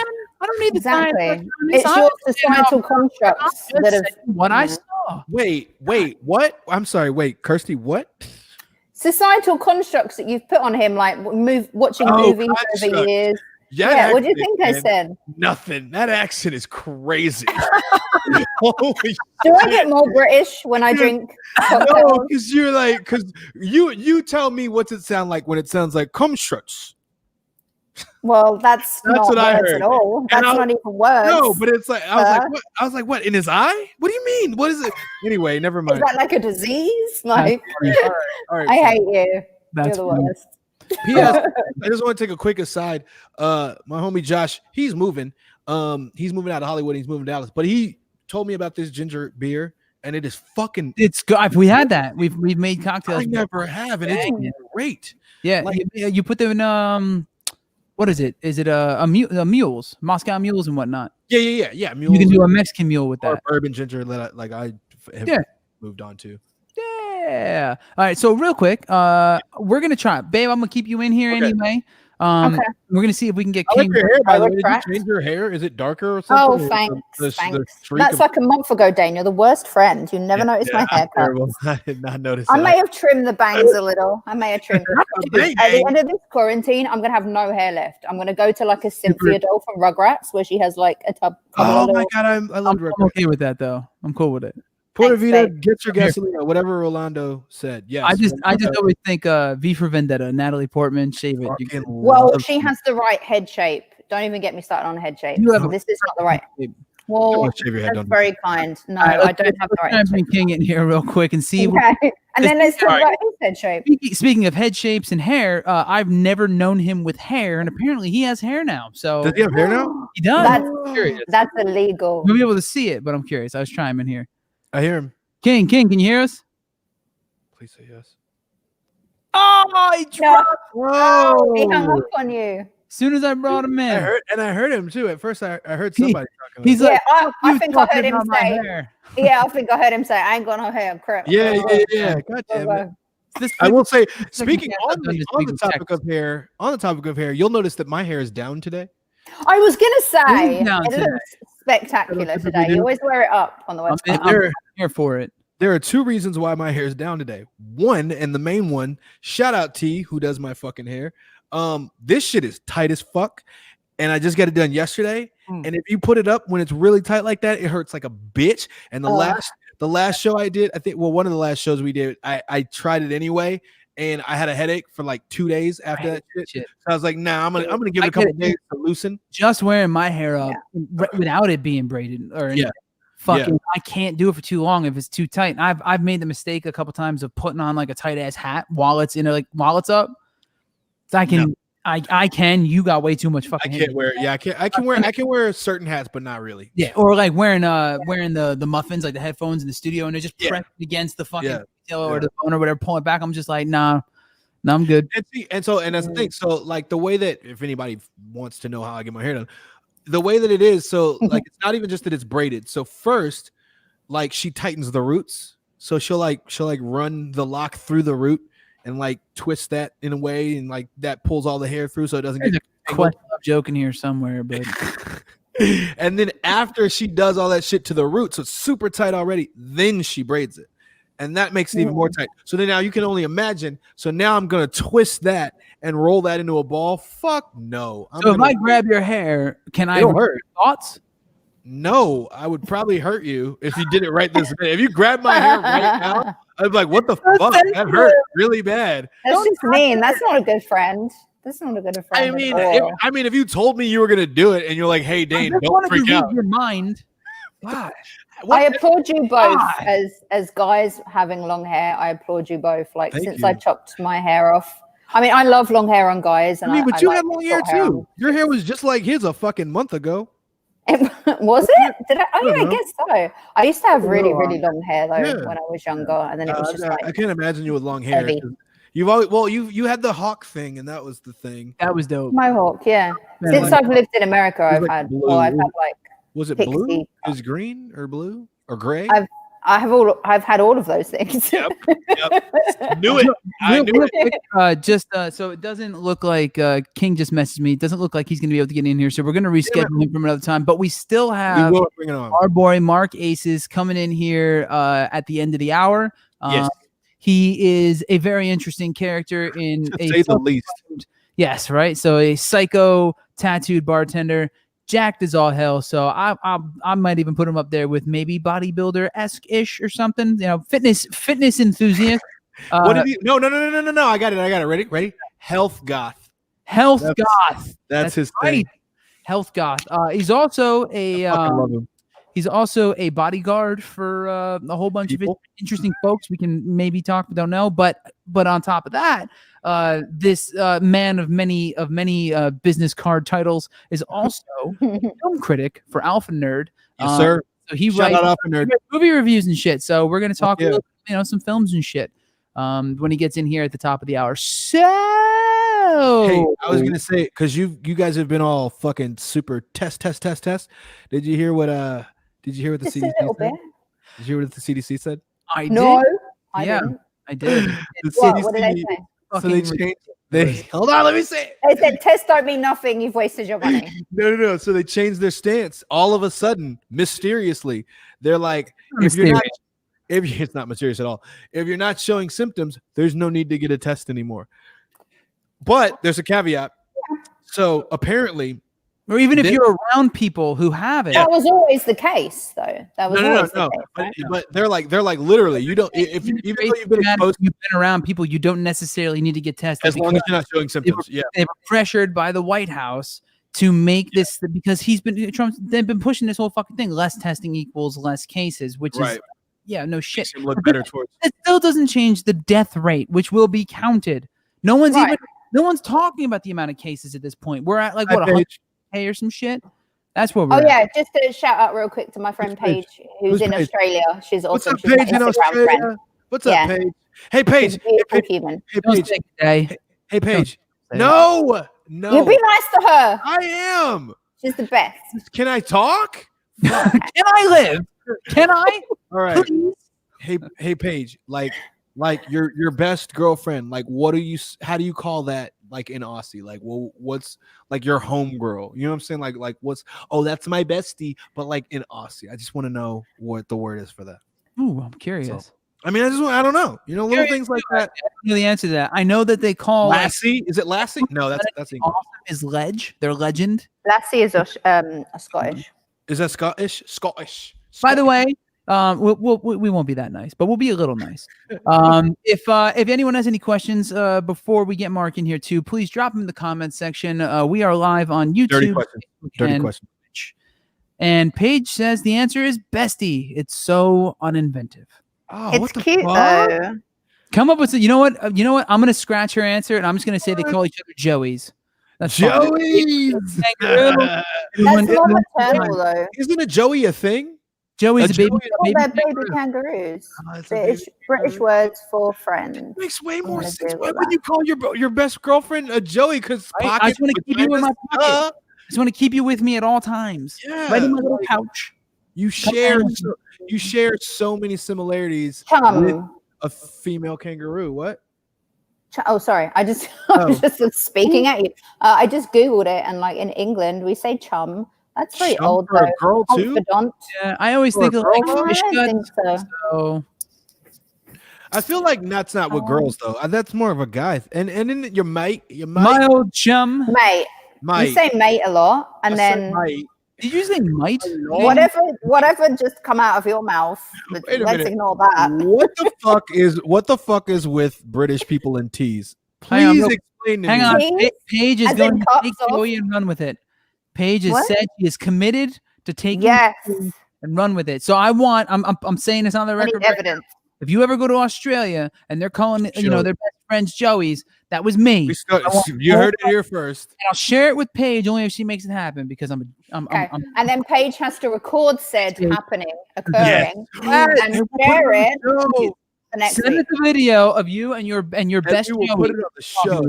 I don't need Exactly. It's your societal constructs that have what I saw. Wait, what? I'm sorry. Wait, Kirsty, what? Societal constructs that you've put on him, like watching movies over years. Yeah, what do you think I said? Nothing. That accent is crazy. Do I get more British when I drink cocktails? No, because you're like, because you tell me what's it sound like when it sounds like constructs. Well, that's not what I words heard. at all. That's not even words. No, but it's like I was like, what? In his eye? What do you mean? What is it? Anyway, never mind. Is that like a disease? Like, all right, I hate you. You're the worst. P.S. I just want to take a quick aside. My homie Josh, he's moving. He's moving out of Hollywood. He's moving to Dallas, but he told me about this ginger beer, and it is fucking. It's good. We had that. We've made cocktails. I never have, and it's great. Yeah, like, you put them in what is it? Is it a mules, Moscow mules and whatnot? Yeah. Mules. You can do a Mexican mule with that. Or bourbon ginger that I have moved on to. Yeah. All right. So real quick, we're gonna try, babe. I'm gonna keep you in here anyway. Okay. We're gonna see if we can get King. Like your hair, by the way. Did you change your hair? Is it darker or something? Oh, thanks. That's like a month ago, Dane. You're the worst friend. You never noticed my haircut. I did not notice. I may have trimmed the bangs a little. At the end of this quarantine, I'm gonna have no hair left. I'm gonna go to like a Cynthia doll from Rugrats, where she has like a tub. Oh my god, I love Rugrats. I'm okay with that though. I'm cool with it. Porta Vida, get your gasolina, whatever Rolando said. Yeah, I just always think V for Vendetta, Natalie Portman, shave it. Well, she has the right head shape. Don't even get me started on head shape. This is not the right. Well, that's very kind. No, I don't have the right. I'm bring King in here real quick and see. Okay. And then let's talk about his head shape. Speaking of head shapes and hair, I've never known him with hair, and apparently he has hair now. So does he have hair now? He does. That's illegal. We'll be able to see it, but I'm curious. I was trying him in here. I hear him. King, can you hear us? Please say yes. Oh, he dropped. No. He hung up on you. As soon as I brought him in. I heard him too. At first, I heard somebody talking. He's like, I think I heard him say. Yeah, I think I heard him say, "I ain't got no hair, crap." Yeah. God damn it. I will say, speaking on the topic of hair, you'll notice that my hair is down today. I was gonna say down it today. looks spectacular today. You always wear it up on the website. I'm here for it. There are two reasons why my hair is down today. One, and the main one, shout out T, who does my fucking hair. This shit is tight as fuck, and I just got it done yesterday. And if you put it up when it's really tight like that, it hurts like a bitch. And the last show I did, I think, well, one of the last shows we did, I tried it anyway, and I had a headache for like 2 days after that shit. So I was like, nah, I'm gonna give it a couple days to loosen. Just wearing my hair up without it being braided or anything. Fucking, I can't do it for too long if it's too tight. And I've made the mistake a couple times of putting on like a tight ass hat while it's while it's up. So I can. You got way too much fucking. I can't wear it. Yeah, I can wear certain hats, but not really. Yeah, or like wearing the muffins, like the headphones in the studio, and they're just pressed against the fucking or the phone or whatever, pull it back. I'm just like, nah, I'm good. And that's the thing. So like the way that, if anybody wants to know how I get my hair done, the way that it is, so like it's not even just that it's braided. So first, like she tightens the roots. So she'll run the lock through the root and like twist that in a way, and like that pulls all the hair through so it doesn't get a joke in here somewhere, but and then after she does all that shit to the root, so it's super tight already, then she braids it. And that makes it even more tight. So then now you can only imagine. So now I'm gonna twist that and roll that into a ball. Fuck no. So if I grab your hair, can I hurt thoughts? No, I would probably hurt you if you did it right this minute. If you grab my hair right now, I'd be like, what the fuck? That hurt really bad. That's just mean. That's not a good friend. That's not a good friend. I mean, if you told me you were gonna do it and you're like, hey Dane, don't freak out. Your mind. God. I applaud you both as guys having long hair. I applaud you both. Like since I chopped my hair off. I mean, I love long hair on guys. And but you had long hair too. Your hair was just like his a fucking month ago. Was it? Did I? Oh yeah, I guess so. I used to have really long hair though when I was younger, and then it was just like I can't imagine you with long hair. You've always you had the hawk thing, and that was the thing. That was dope. Mohawk, yeah. Since I've lived in America, I've had like. Was it blue? Is green or blue or gray? I've had all of those things. Yep. Knew it. I knew it. So it doesn't look like King just messaged me. It doesn't look like he's going to be able to get in here. So we're going to reschedule him from another time. But we still have our boy Marc Aces coming in here at the end of the hour. Yes. He is a very interesting character in to say the least. Yes, right. So a psycho tattooed bartender. Jacked as all hell, so I might even put him up there with maybe bodybuilder-esque-ish or something. You know, fitness enthusiast. What did he? No! I got it. Ready? Health goth. That's his thing. Health goth. He's also a bodyguard for a whole bunch of interesting folks we can maybe talk, but don't know. But on top of that, this man of many business card titles is also a film critic for Alpha Nerd. Yes, sir. So he writes movie reviews and shit. So we're gonna talk, some films and shit when he gets in here at the top of the hour. So hey, I was gonna say, because you guys have been all fucking super test. Did you hear what the CDC said? Did you hear what the CDC said? I didn't. The CDC, what did they say? So they changed. Hold on, let me say it. They said tests don't mean nothing. You've wasted your money. No. So they changed their stance all of a sudden, mysteriously. They're like, it's not mysterious at all. If you're not showing symptoms, there's no need to get a test anymore. But there's a caveat. So apparently, or even if you're around people who have it, that was always the case, though. That was always the case. But they're like literally, you don't. If even though you've been exposed, you've been around people, you don't necessarily need to get tested as long as you're not showing symptoms. They were pressured by the White House to make this because they've been pushing this whole fucking thing. Less testing equals less cases, which is no shit. Look better towards. It still doesn't change the death rate, which will be counted. No one's talking about the amount of cases at this point. We're at like what 100K or some shit. That's what we're at. Just to shout out real quick to my friend Paige, who's in Australia. She's also What's up, Paige in Australia? Friend. What's up, Paige? Hey, Paige. Hey, Paige. No. You be nice to her. I am. She's the best. Can I talk? Can I live? Can I? All right. Please? Hey, Paige. Like your best girlfriend. Like, how do you call that like in Aussie? Like, well, what's like your home girl? You know what I'm saying? Like what's that's my bestie, but like in Aussie. I just want to know what the word is for that. Ooh, I'm curious. So, I mean, I don't know. You know, little things like that. I don't know the answer to that. I know that they call Lassie. Is it Lassie? No, that's English. awesome is ledge. They're legend. Lassie is a Scottish. Is that Scottish? Scottish. By the way, we won't be that nice, but we'll be a little nice. If anyone has any questions before we get Mark in here too, please drop them in the comments section. We are live on YouTube. Dirty question. And Paige says the answer is bestie. It's so uninventive. Oh, It's what the cute fuck? though. Come up with you know what? I'm gonna scratch her answer, and I'm just gonna say they call each other Joeys. That's fine. Joey. Kangaroo. That's more maternal though. Isn't a Joey a thing? Joey's a baby. Oh, they're baby kangaroos. Oh, it's a British words for friend. Makes way more gonna sense. Google Why would that. you call your best girlfriend a Joey? Because I just want to keep you in my pocket. I just want to keep you with me at all times. Yeah, Right in my little pouch. you share so many similarities with Chum. a female kangaroo. What? Oh, sorry. I was just speaking at you. I just Googled it, and like in England, we say chum. That's very Chum old. for a though. girl too? Confidant. Yeah, I always For think a of like girl? fish I don't guts. think so. So I feel like that's not with girls though. That's more of a guy. And then your mate, my old chum. Mate. You say mate a lot, and then Did you say mite? whatever just come out of your mouth. Wait a Let's minute. ignore that. What the fuck is with British people and teas? Hang on, Please real- explain to Hang me. on. Teas? Paige is As in going to cups take of? Joey and run with it. Paige has What? said she is committed to taking Yes. Joey and run with it. So I'm saying this on the I need record. right evidence. If you ever go to Australia and they're calling their Sure. best friends Joey's, that was me. You heard it here first. And I'll share it with Paige only if she makes it happen because I'm Okay. And then Paige has to record said Yes. occurring, and We'll put share on it the show. the next send week. us a video of you and your best We will Joey. put it on the show.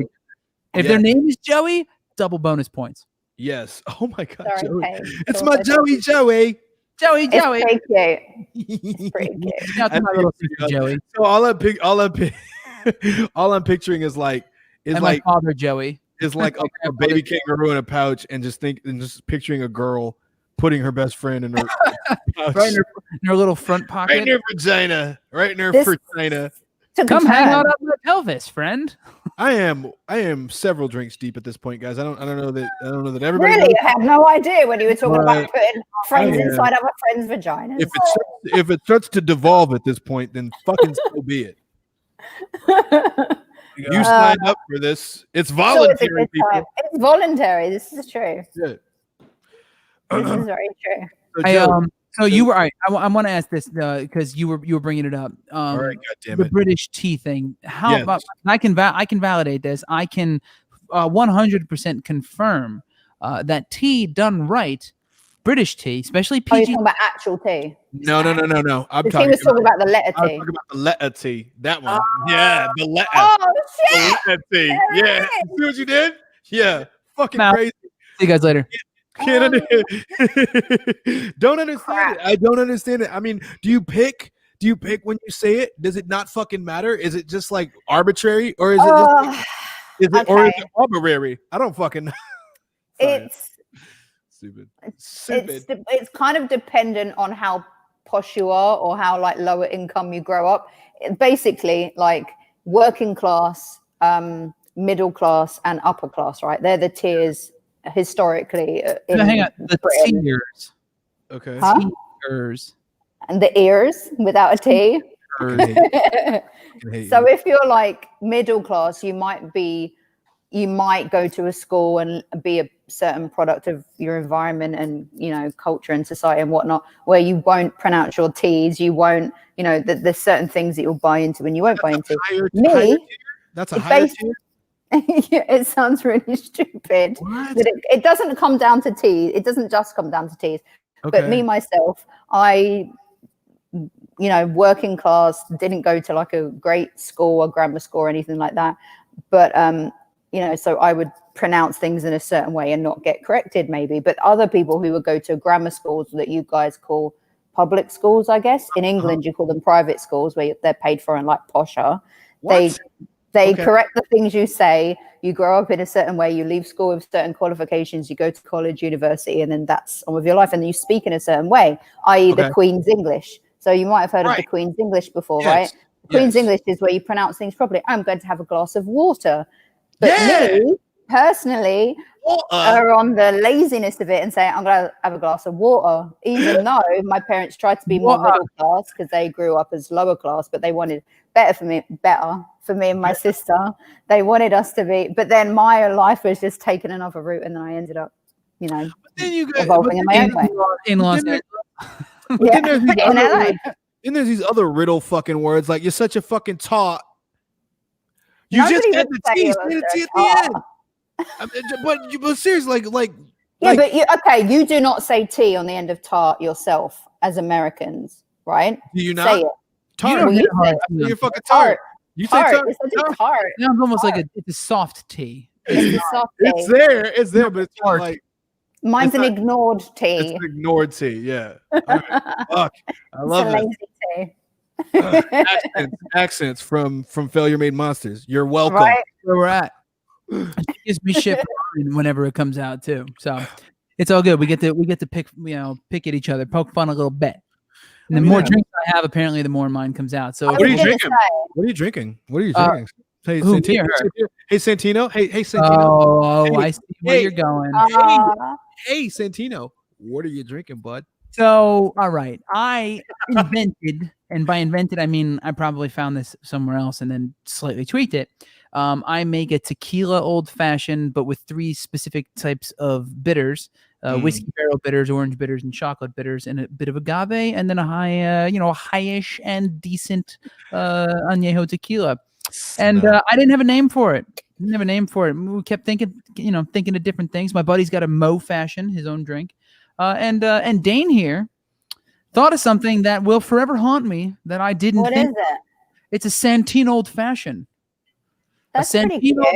If their name is Joey, double bonus points. Yes. Oh my God, Sorry, Joey. Paige. It's Thought my I- Joey. Joey. It's pretty cute. It's pretty cute. Shout out to my little sister Joey So all I'm picturing is like and my father Joey. a baby kangaroo in a pouch, and just picturing a girl putting her best friend in her pouch. Right in her little front pocket. Right in her vagina. Right in her This- vagina. Took a Come hang turn. out on my pelvis, friend. I am several drinks deep at this point, guys. I don't know that everybody Really? knows. I had no idea when you were talking But about putting friends I am. inside other friends' vaginas. If it starts to devolve at this point, then fucking so be it. You signed up for this. It's It's always a voluntary, good people. time. It's voluntary. This is true. Yeah. This is very true. So, Joe, So you were all right. I want to ask this because you were bringing it up. all right, God damn The it. British tea thing. How Yes. about I can validate this. I can 100% confirm that tea done right, British tea, especially Oh, you're PG. talking about actual tea. No. I'm Because he talking was talking about the letter I was T. talking about the letter T. That one. Yeah, the letter. Oh, shit! The letter T. There it Yeah. is. See what you did? Yeah. Fucking Now- crazy. See you guys later. Can't don't understand it. I don't understand it. I mean, do you pick when you say it? Does it not fucking matter? Is it just like arbitrary, or is it just like, or is okay. it arbitrary? I don't fucking know. Sorry. It's Stupid. it's kind of dependent on how posh you are or how like lower income you grow up. Basically, like working class, middle class, and upper class. Right? They're the tiers historically. No, hang on. The Britain. tears. Okay. Huh? Tears. And the ears without a T. So if you're like middle class, you might go to a school and be a certain product of your environment and culture and society and whatnot, where you won't pronounce your T's, you won't, there's certain things that you'll buy into and you won't buy into. That's a it's higher based- tier? Yeah, it sounds really stupid. What? But it doesn't come down to T's. It doesn't just come down to T's. But me, myself, I working class, didn't go to like a great school or grammar school or anything like that. But, so I would pronounce things in a certain way and not get corrected maybe. But other people who would go to grammar schools that you guys call public schools, I guess. In England, you call them private schools where they're paid for and like posher. What? They Okay. correct the things you say. You grow up in a certain way. You leave school with certain qualifications. You go to college, university, and then that's on with your life. And then you speak in a certain way, i.e., the Okay. Queen's English. So you might have heard of the Right. Queen's English before, Yes. right? The Queen's Yes. English is where you pronounce things properly. I'm going to have a glass of water. But Yeah. me, personally, are on the laziness of it and say, I'm going to have a glass of water, even though my parents tried to be more middle class because they grew up as lower class, but they wanted better for me and my sister. They wanted us to be, but then my life was just taking another route, and then I ended up, then you got evolving in my own way. in Los Angeles. Yeah, there's these in other LA. words, and there's these other riddle fucking words like you're such a fucking tot. You Nobody just said would the say T, you're say the a T at tot. the end. I mean, but seriously, like Yeah, like, but you do not say T on the end of tart yourself as Americans, right? do you Say not? it. Tart. Well, you say You're fucking tart. You say tart. tart. It's such a tart. It sounds almost like it's a soft T. It's a soft It's T. it's there, but it's not Tart. like Mine's it's an not- ignored it's T. an ignored T. Yeah. All right. Fuck. I love It's a it. lazy T. Accents from Failure Made Monsters. You're welcome. Right? Where we're at. She gives me shit for mine whenever it comes out too. So it's all good. We get to pick at each other, poke fun a little bit. And the more Yeah. drinks I have, apparently the more mine comes out. So I What are was you gonna drinking? say, What are you drinking? What are you Uh, drinking? Hey, who, me Santino. or her? Hey, Santino. Hey, Santino. Oh, Hey, I see where hey, you're going. Hey, Santino. What are you drinking, bud? So, all right. I invented, and by invented, I mean I probably found this somewhere else and then slightly tweaked it. I make a tequila old fashioned, but with 3 specific types of bitters: whiskey barrel bitters, orange bitters, and chocolate bitters, and a bit of agave, and then a high, a high-ish and decent añejo tequila. And I didn't have a name for it. Didn't have a name for it. We kept thinking of different things. My buddy's got a Mo Fashion, his own drink. And Dane here thought of something that will forever haunt me that I didn't what think. is it? It's a Santino Old Fashioned. That's pretty cute. Old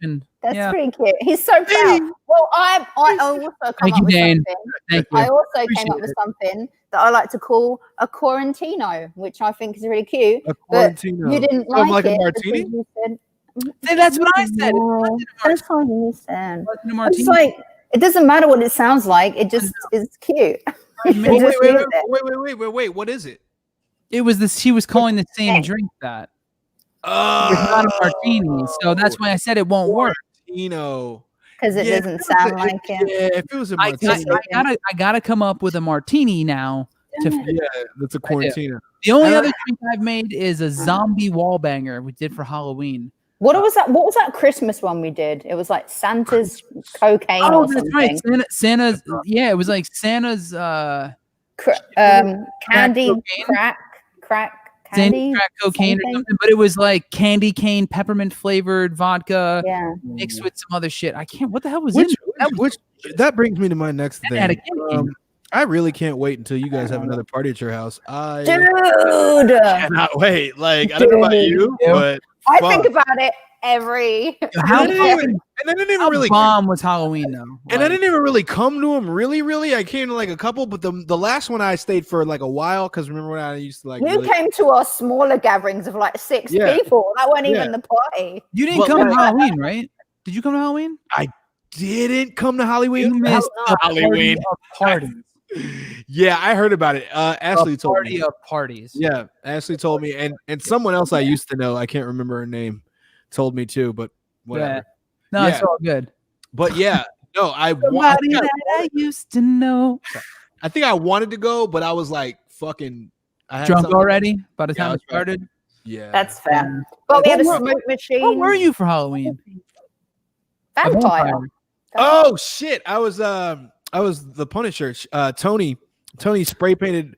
Fashioned. That's Yeah. pretty cute. He's so proud. Well, I also come Thank up you, with Dane. something. Thank you. I also Appreciate came up with it. something that I like to call a quarantino, which I think is really cute. A But Quarantino. you didn't Oh, like a it martini? because you said, See, that's what I said. "No, that's what you said." Wasn't a I'm martini. just like, it doesn't matter what it sounds like. It just is cute. Wait, You Wait, just wait, use it. wait. What is it? It was this. She was calling the same Yeah. drink that. Oh, It's not a martini, so that's why I said it won't work. Quarantino. Because it Yeah, doesn't if it was sound a- like it. Yeah, if it was a I martini, gotta come up with a martini now. To fit. yeah, that's a Quarantino. The only I other drink I've made is a zombie wall banger we did for Halloween. What was that? What was that Christmas one we did? It was like Santa's cocaine Oh, or that's something. right. Santa's. Yeah, it was like Santa's. Candy cocaine? crack Sand candy. crack cocaine or something? something, but it was like candy cane peppermint flavored vodka Yeah. mixed with some other shit. I can't. What the hell was Which, in it? which that brings me to my next That had a thing. candy cane. I really can't wait until you guys have another party at your house. I Dude, cannot wait. Like I don't know about you, Dude. but I fuck. think about it every. How I didn't even, and I didn't even How really bomb was Halloween though? And I didn't even really come to them really. I came to like a couple, but the last one I stayed for like a while because remember when I used to like You really, came to our smaller gatherings of like 6 Yeah. people. That wasn't Yeah. even the party. You didn't Well, come to like- Halloween, right? Did you come to Halloween? didn't come to You Halloween. missed the party Halloween. of parties. Yeah, I heard about it. Ashley The told party me. of parties. Yeah, Ashley told me, and someone else I used to know, I can't remember her name, told me too, but whatever. Yeah. No, it's Yeah. all good. But yeah, no, I Somebody that I used to know. think I wanted to go, but I was like fucking I had Drunk something- already by the Yeah, I time was it started. Yeah, That's fair. But we had a What smoke What machine. were you for Halloween? A Vampire. Oh shit! I was the Punisher. Tony spray painted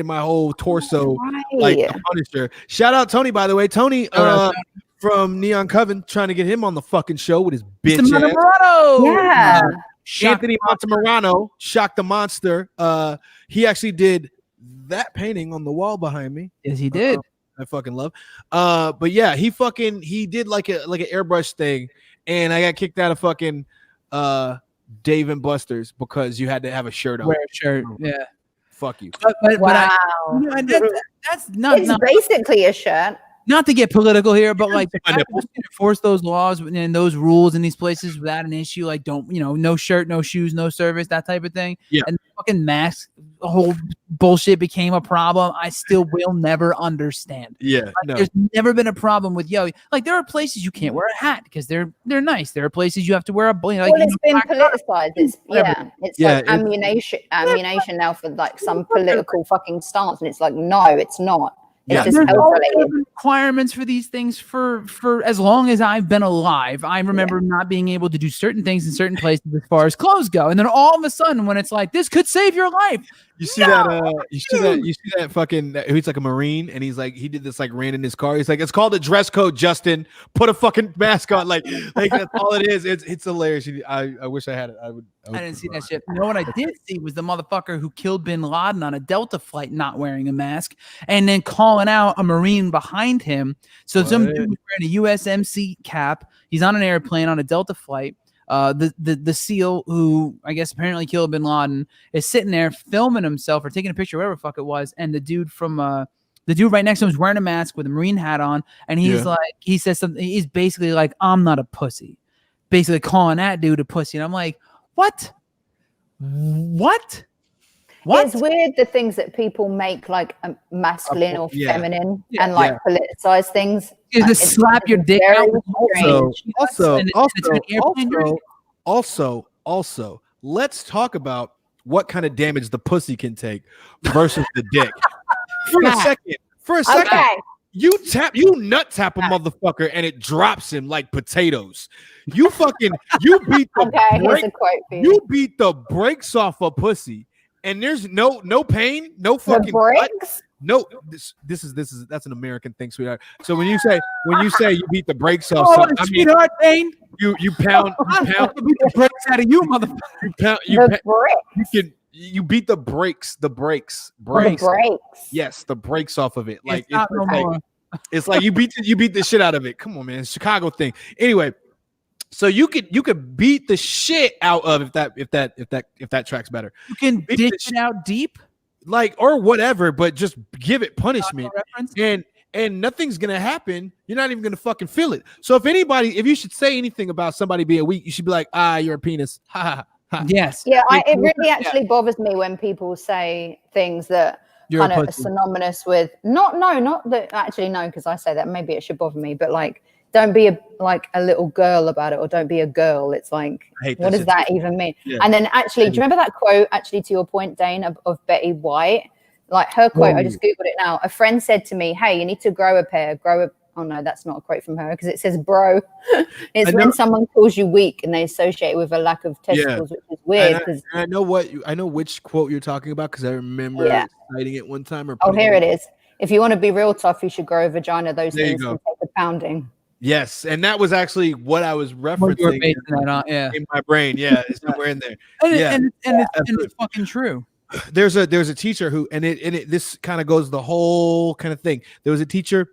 my whole torso like Right. the Punisher. Shout out Tony, by the way. Tony out, from Neon Coven, trying to get him on the fucking show with his bitch Mr. ass. Montemurano! Yeah. Anthony Montemurano, Shock the Monster. He actually did that painting on the wall behind me. Yes, he did. I fucking love. But yeah, he did like an airbrush thing, and I got kicked out of fucking Dave and Buster's because you had to have a shirt on. Wear a shirt. Yeah. Fuck you. But Wow. that's not It's basically a shirt. not to get political here, but like My the fact that you enforce those laws and those rules in these places without an issue, like don't, no shirt, no shoes, no service, that type of thing. Yeah. And fucking masks, the whole bullshit became a problem. I still will never understand. Yeah, Like, no. there's never been a problem with like there are places you can't wear a hat because they're nice. There are places you have to wear a like. Well, it's been politicized. It's whatever. it's Yeah, like ammunition now for like some political fucking stance, and it's like no, it's not. It's Yeah. just There's health always related. been requirements for these things for as long as I've been alive. I remember not being able to do certain things in certain places as far as clothes go, and then all of a sudden, when it's like this could save your life, You see that? You see that fucking? He's like a Marine, and he's like he did this like ran in his car. He's like, it's called a dress code, Justin. Put a fucking mask on. Like that's all it is. It's hilarious. I wish I had it. I would I didn't see that shit. You know what I did see was the motherfucker who killed Bin Laden on a Delta flight not wearing a mask and then calling out a Marine behind him. So some dude was wearing a USMC cap. He's on an airplane on a Delta flight. The SEAL who I guess apparently killed Bin Laden is sitting there filming himself or taking a picture, whatever the fuck it was, and the dude right next to him is wearing a mask with a Marine hat on, and he's like, he says something. He's basically like, "I'm not a pussy," basically calling that dude a pussy, and I'm like, what? It's weird the things that people make like masculine or feminine and like politicize things. You just slap your dick out. Also, let's talk about what kind of damage the pussy can take versus the dick. For a second, Okay. you nut tap a motherfucker and it drops him like potatoes. You beat Here's a quote for you. you beat the brakes off a pussy, and there's no pain, no fucking The brakes? no. That's an American thing, sweetheart. So when you say you beat the brakes off, I mean, sweetheart, Dane. you pound beat the brakes out of you, motherfucker. you beat the brakes. The brakes. Yes, the brakes off of it. Like It's not no more. it's like you beat the shit out of it. Come on, man, it's a Chicago thing. Anyway, so you could beat the shit out of if that track's better. You can Beat dish the it out deep. Like or whatever, but just give it punishment. Reference. And nothing's gonna happen. You're not even gonna fucking feel it. So if you should say anything about somebody being weak, you should be like, you're a penis. Ha ha ha. Yes. Yeah, it really actually bothers me when people say things that You're kind a of pussy. not that actually no, because I say that maybe it should bother me, but like don't be a little girl about it, or don't be a girl. It's like, what does that even mean? Yeah. And then actually, do you remember that quote, actually, to your point, Dane, of Betty White? Like her quote, I just Googled it now. A friend said to me, hey, you need to grow a pair. Oh no, that's not a quote from her, because it says bro. It's when someone calls you weak and they associate it with a lack of testicles, which is weird. I know which quote you're talking about, because I remember citing it one time. Here it is. If you want to be real tough, you should grow a vagina. Those things can take a pounding. Yes, and that was actually what I was referencing in my brain. Yeah, it's somewhere in there. And it's fucking true. There's a teacher who, and this kind of goes the whole kind of thing. There was a teacher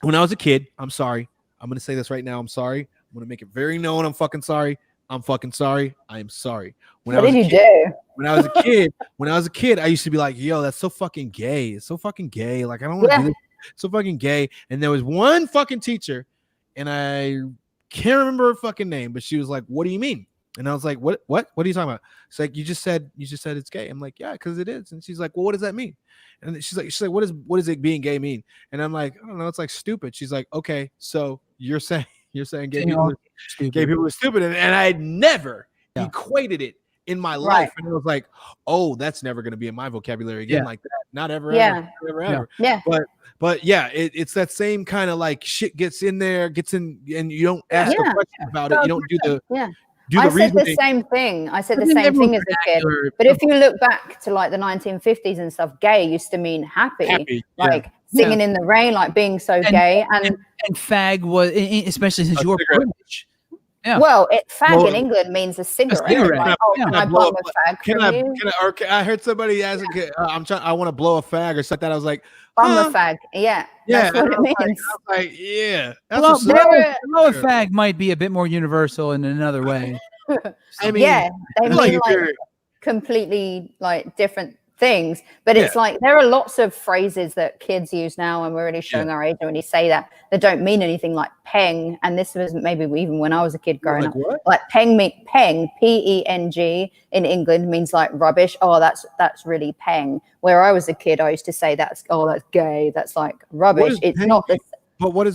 when I was a kid. I'm sorry. I'm gonna say this right now. I'm sorry. I'm gonna make it very known. I'm fucking sorry. I'm fucking sorry. I am sorry. When I was a kid, I used to be like, yo, that's so fucking gay. It's so fucking gay. Like, I don't want to do this. It's so fucking gay. And there was one fucking teacher, and I can't remember her fucking name, but she was like, what do you mean? And I was like, what are you talking about? It's like, you just said it's gay. I'm like, yeah, because it is. And she's like, well, what does that mean? And she's like, what does it being gay mean? And I'm like, I don't know. It's like stupid. She's like, okay, so you're saying gay people are stupid. And I had never equated it in my life. And I was like, oh, that's never going to be in my vocabulary again like that. Not ever, ever. Yeah. But yeah, it's that same kind of like shit gets in, and you don't ask a question about it. You don't do the I said the same thing. I said the same thing as a kid. But if you look back to like the 1950s and stuff, gay used to mean happy. Like singing in the rain, like being so gay. And fag was, especially since you're British. Yeah. Well, fag in England means a cigarette. Like, can I blow a fag? I heard somebody ask, I want to blow a fag or something. I was like, bum a fag. Yeah. That's what it means. I was like, yeah. Blow a fag might be a bit more universal in another way. I mean, they mean like completely like different things, but it's like there are lots of phrases that kids use now, and we're really showing our age when you say that don't mean anything, like peng. And this was maybe even when I was a kid growing up, like peng, P-E-N-G in England means like rubbish. Oh, that's really peng. Where I was a kid, I used to say that's gay, that's like rubbish. It's not the But what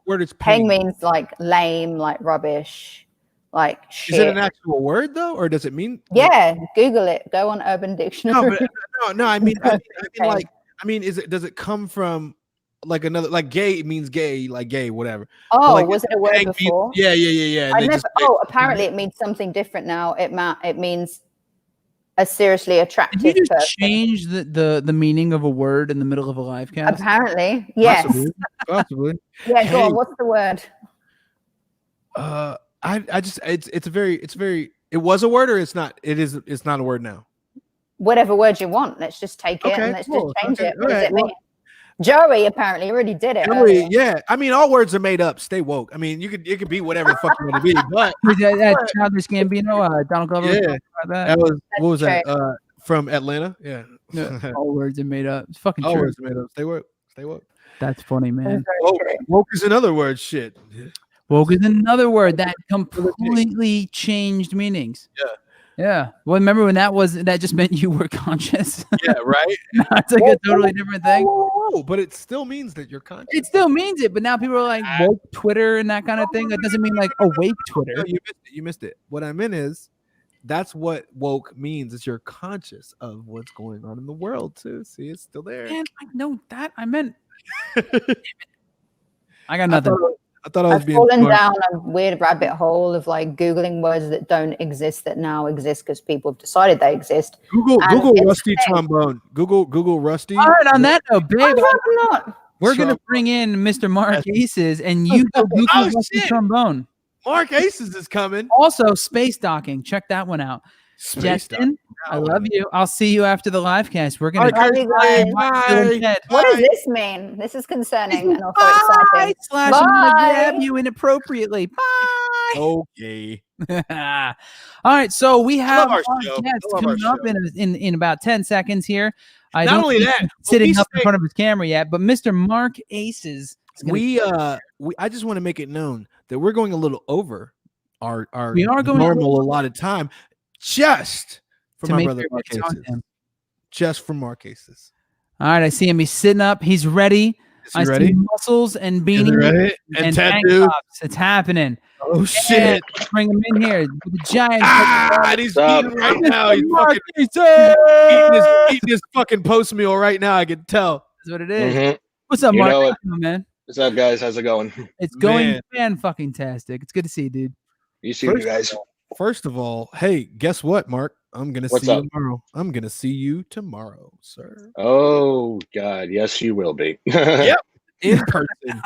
word is peng? Means like lame, like rubbish, like shit. Is it an actual word though, or does it mean? Yeah, Google it. Go on Urban Dictionary. No. I mean, does it come from like another, like gay means gay, like gay, whatever? Oh, like, was it a word before? Yeah. Apparently it means something different now. It means a seriously attractive Did you just person. change the meaning of a word in the middle of a live cast? Apparently, yes. Possibly. Yeah, go on. What's the word? It was a word, or it's not? It's not a word now. Whatever word you want. Let's just take it and let's just change it. What does it mean? Joey apparently already did it. Joey, yeah. I mean, all words are made up. Stay woke. I mean, it could be whatever the fuck you want to be. But that Childish Gambino, Donald Glover. Yeah, that was what was that? From Atlanta. Yeah. All words are made up. It's fucking all true. Words are made up. Stay woke. Stay woke. That's funny, man. Woke is another word. Shit. Woke is another word that completely changed meanings. Yeah. Well, remember when that just meant you were conscious? Yeah, right. It's like a totally different thing. But it still means that you're conscious. It still means it, but now people are like woke Twitter and that kind of thing. That doesn't mean like awake Twitter. No, you missed it. What I meant is that's what woke means. Is you're conscious of what's going on in the world too. See, it's still there. Man, I know that. I meant I got nothing. I thought I was being fallen down a weird rabbit hole of like Googling words that don't exist that now exist because people have decided they exist. Google rusty trombone. Google rusty. All right, on that note, babe, we're So- gonna bring in Mr. Marc Aces, and you go Google rusty shit. trombone. Marc Aces is coming. Also, space docking. Check that one out. Jetson, I love you. I'll see you after the live cast. We're gonna Love you guys. Bye. What does this mean? This is concerning and also exciting. Slash, I'm gonna Bye. grab you inappropriately. Bye. Okay. All right, so we have our our show. guest I love our coming up in about 10 seconds here. I Not don't only think that, he's but sitting we up in say- front of his camera yet, but Mr. Marc Aces. Is gonna I just want to make it known that we're going a little over our We are going normal allotted time just for to my make brother sure Marc we get to talk Aces. to him. Just for Marc Aces. All right, I see him. He's sitting up. He's ready. Is he I ready? see muscles and Is beanies he ready? And tank tattoo. tops. It's happening. Oh shit! Let's bring him in here with the giant. And he's eating right now. He's Marc fucking Aces! eating his fucking post meal right now. I can tell. That's what it is. Mhm. What's up, You Marc? know How it. you doing, man? What's up, guys? How's it going? It's going Man. fan-fucking-tastic. It's good to see you, dude. You see you guys. First of all, hey, guess what, Mark? I'm gonna What's see up? you tomorrow. I'm gonna see you tomorrow, sir. Oh God, yes, you will be. Yep. In person.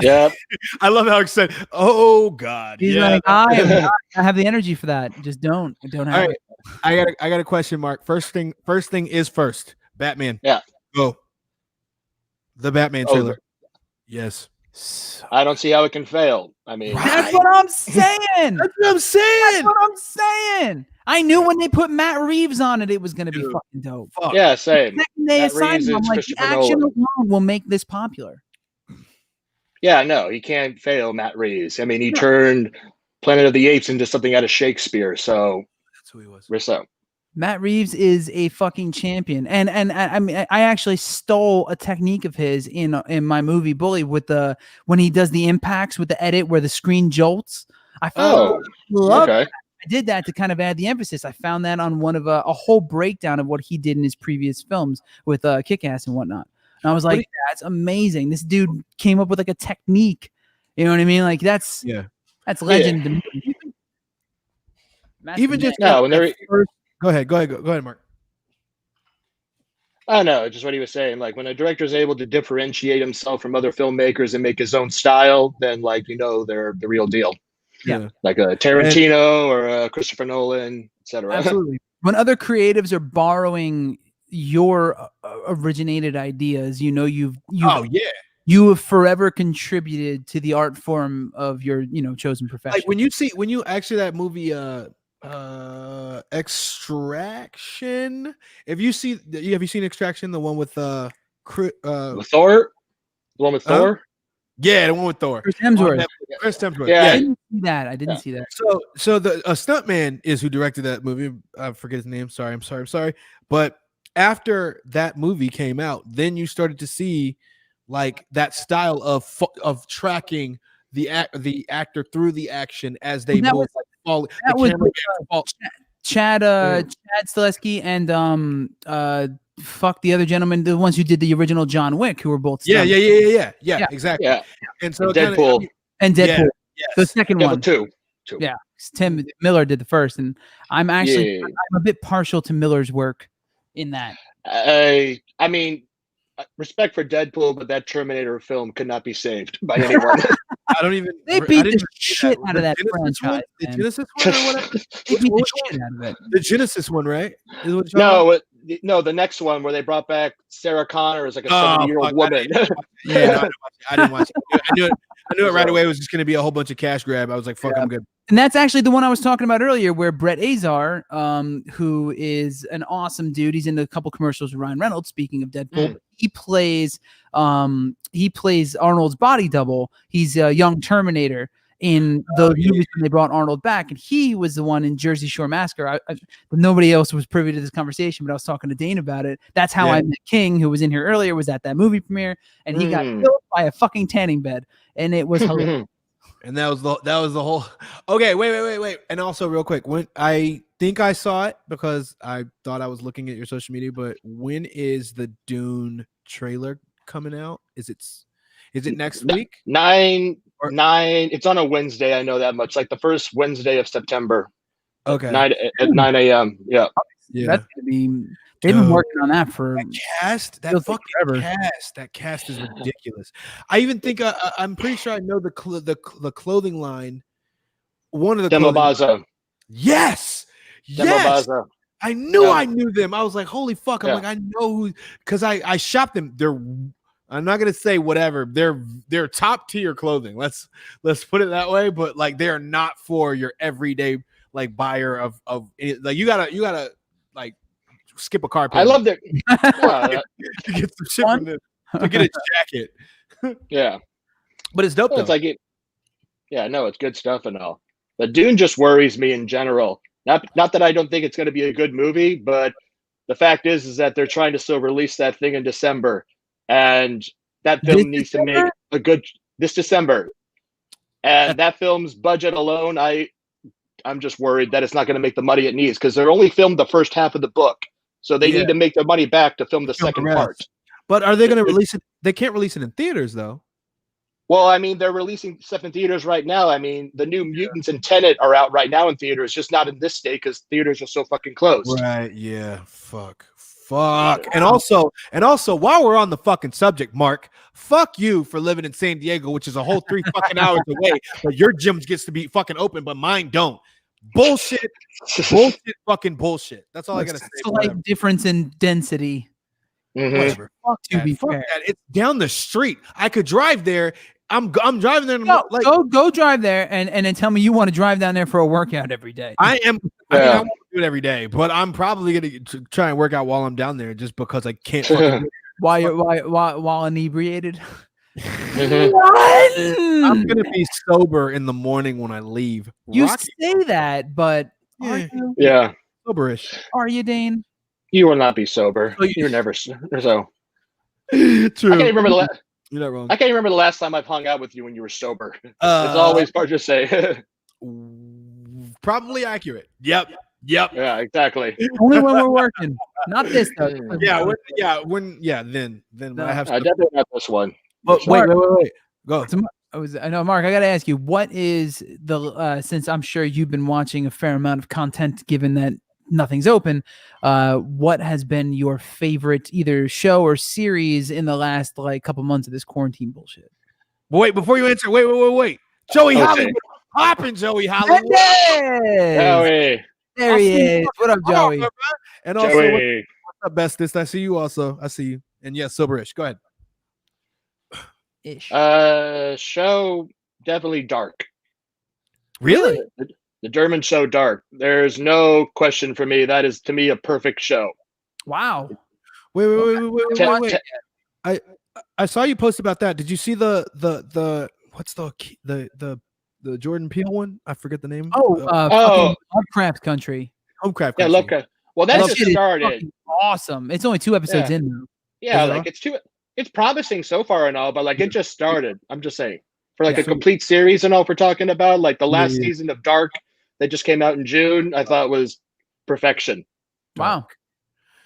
Yep. I love how he said, "Oh God." He's yeah. like, I have the energy for that. Just don't. I don't have All right. it. I got a question, Mark. First thing is first. Batman. Yeah. Go. The Batman Oh, trailer. Yes. I don't see how it can fail. I mean, That's what I'm saying. That's what I'm saying. That's what I'm saying. I knew when they put Matt Reeves on it, it was going to be Dude. fucking dope. Fuck. yeah, same. The second they Matt assigned Reeves him, I'm is like, the Christopher action Nolan. alone will make this popular. Yeah, no, he can't fail Matt Reeves. I mean, he turned Planet of the Apes into something out of Shakespeare. So, That's who he was. Rizzo. Matt Reeves is a fucking champion, and I mean, I actually stole a technique of his in my movie Bully with when he does the impacts with the edit where the screen jolts. I Oh, love okay. I did that to kind of add the emphasis. I found that on one of a whole breakdown of what he did in his previous films with Kick-Ass and whatnot. And I was like, that's amazing. This dude came up with like a technique. You know what I mean? Like that's legend to me. Even just No, when they're Go ahead, Mark. I don't know, just what he was saying. Like when a director is able to differentiate himself from other filmmakers and make his own style, then like they're the real deal. Yeah. Like a Tarantino or a Christopher Nolan, etc. Absolutely. When other creatives are borrowing your originated ideas, you have forever contributed to the art form of your chosen profession. Like when you actually that movie Extraction. Have you seen Extraction? The one with Thor? The one with Huh? Thor? Yeah, the one with Thor. Chris Hemsworth. Chris Hemsworth. Yeah. I Yeah. didn't see that. I didn't see that. So the stuntman is who directed that movie. I forget his name. I'm sorry. But after that movie came out, then you started to see like that style of tracking the actor through the action as they That move. was- Fall, that the was camera with, gets fall- Chad Stileski and fuck the other gentleman, the ones who did the original John Wick, who were both Yeah, Yeah. exactly. Yeah. And so Deadpool. and Deadpool. yes. The second Yeah, one. but two. Yeah, Tim Miller did the first, and I'm actually Yeah. I'm a bit partial to Miller's work in that. I mean, respect for Deadpool, but that Terminator film could not be saved by anyone. I don't even. They I beat didn't the even see shit out of that Genesis one? franchise, The man. Genesis one or whatever. They beat What the was shit out of it. the Genesis one, right? Is what you're talking about? No, the next one where they brought back Sarah Connor as like a Oh, 70-year-old fuck, woman. Yeah, no, I didn't watch it. I knew it right away. It was just going to be a whole bunch of cash grab. I was like, "Fuck, I'm good." And that's actually the one I was talking about earlier, where Brett Azar, who is an awesome dude, he's in a couple commercials with Ryan Reynolds. Speaking of Deadpool, he plays Arnold's body double. He's a young Terminator in those movies when they brought Arnold back, and he was the one in Jersey Shore Massacre. Nobody else was privy to this conversation, but I was talking to Dane about it. That's how I met King, who was in here earlier, was at that movie premiere, and he got killed by a fucking tanning bed, and it was hilarious. And that was the whole. Okay, wait. And also, real quick, when I think I saw it because I thought I was looking at your social media, but when is the Dune trailer coming out? Is it next week? 9. It's on a Wednesday. I know that much. Like the first Wednesday of September. Okay. 9 a.m. Yeah. That's gonna be. They've been working on that for that cast is ridiculous. I even think I'm pretty sure I know the clothing line. One of the Demobaza. Yes. Demobaza. I knew I knew them. I was like, holy fuck. I'm like, I know who, because I shopped them. I'm not gonna say whatever. They're top tier clothing. Let's put it that way. But like, they're not for your everyday like buyer of like you gotta like skip a car payment. I love that. To get some shit from them, to get a jacket. Yeah, but it's dope though. It's like it. Yeah, no, it's good stuff and all. But Dune just worries me in general. Not that I don't think it's going to be a good movie, but the fact is that they're trying to still release that thing in December, and that film needs to make a good this December. And that film's budget alone, I'm just worried that it's not going to make the money it needs because they're only filmed the first half of the book, so they need to make their money back to film the second part. But are they going to release it? They can't release it in theaters though. Well, I mean, they're releasing stuff in theaters right now. I mean, the New Mutants and Tenet are out right now in theaters, just not in this state because theaters are so fucking closed. Right? Yeah. Fuck. And also, while we're on the fucking subject, Mark, fuck you for living in San Diego, which is a whole 3 fucking hours away, but your gym gets to be fucking open, but mine don't. Bullshit, fucking bullshit. That's all I gotta say. Slight difference in density. Whatever. Fuck To be fuck fair. that. It's down the street. I could drive there. I'm driving there. Go drive there and then tell me you want to drive down there for a workout every day. I am. I mean, I want to do it every day, but I'm probably gonna try and work out while I'm down there, just because I can't. While inebriated. I'm gonna be sober in the morning when I leave. You say that, but are you? Yeah, soberish. Are you, Dane? You will not be sober. You're never so. True. I can't remember the last. You're not wrong. I can't remember the last time I've hung out with you when you were sober. It's always hard to say. Probably accurate. Yep. Yeah, exactly. Only when we're working. Not this though. Then when I have. Definitely not this one. But wait. Go. I know, Mark. I got to ask you, what is the since I'm sure you've been watching a fair amount of content, given that nothing's open. What has been your favorite either show or series in the last couple months of this quarantine bullshit? Wait, before you answer, wait. Joey Hollywood, popping Joey Hollywood. Joey. There he is. What up, Joey? And also, what's up, bestest? I see you also. I see you. And yes, soberish. Go ahead. Ish. Show definitely dark. Really? The German's so dark. There's no question for me. That is to me a perfect show. Wow. Wait. I saw you post about that. Did you see the what's the Jordan Peele one? I forget the name. Fucking Lovecraft Country. Homecraft Yeah, Country. look. Well, that That just shit is started. fucking awesome. It's only 2 episodes in though. Yeah, Is it like it's promising so far and all, but like it just started. I'm just saying. For like Yeah. a complete series and all, if we're talking about like the last Yeah. season of Dark that just came out in June, I thought was perfection. Wow.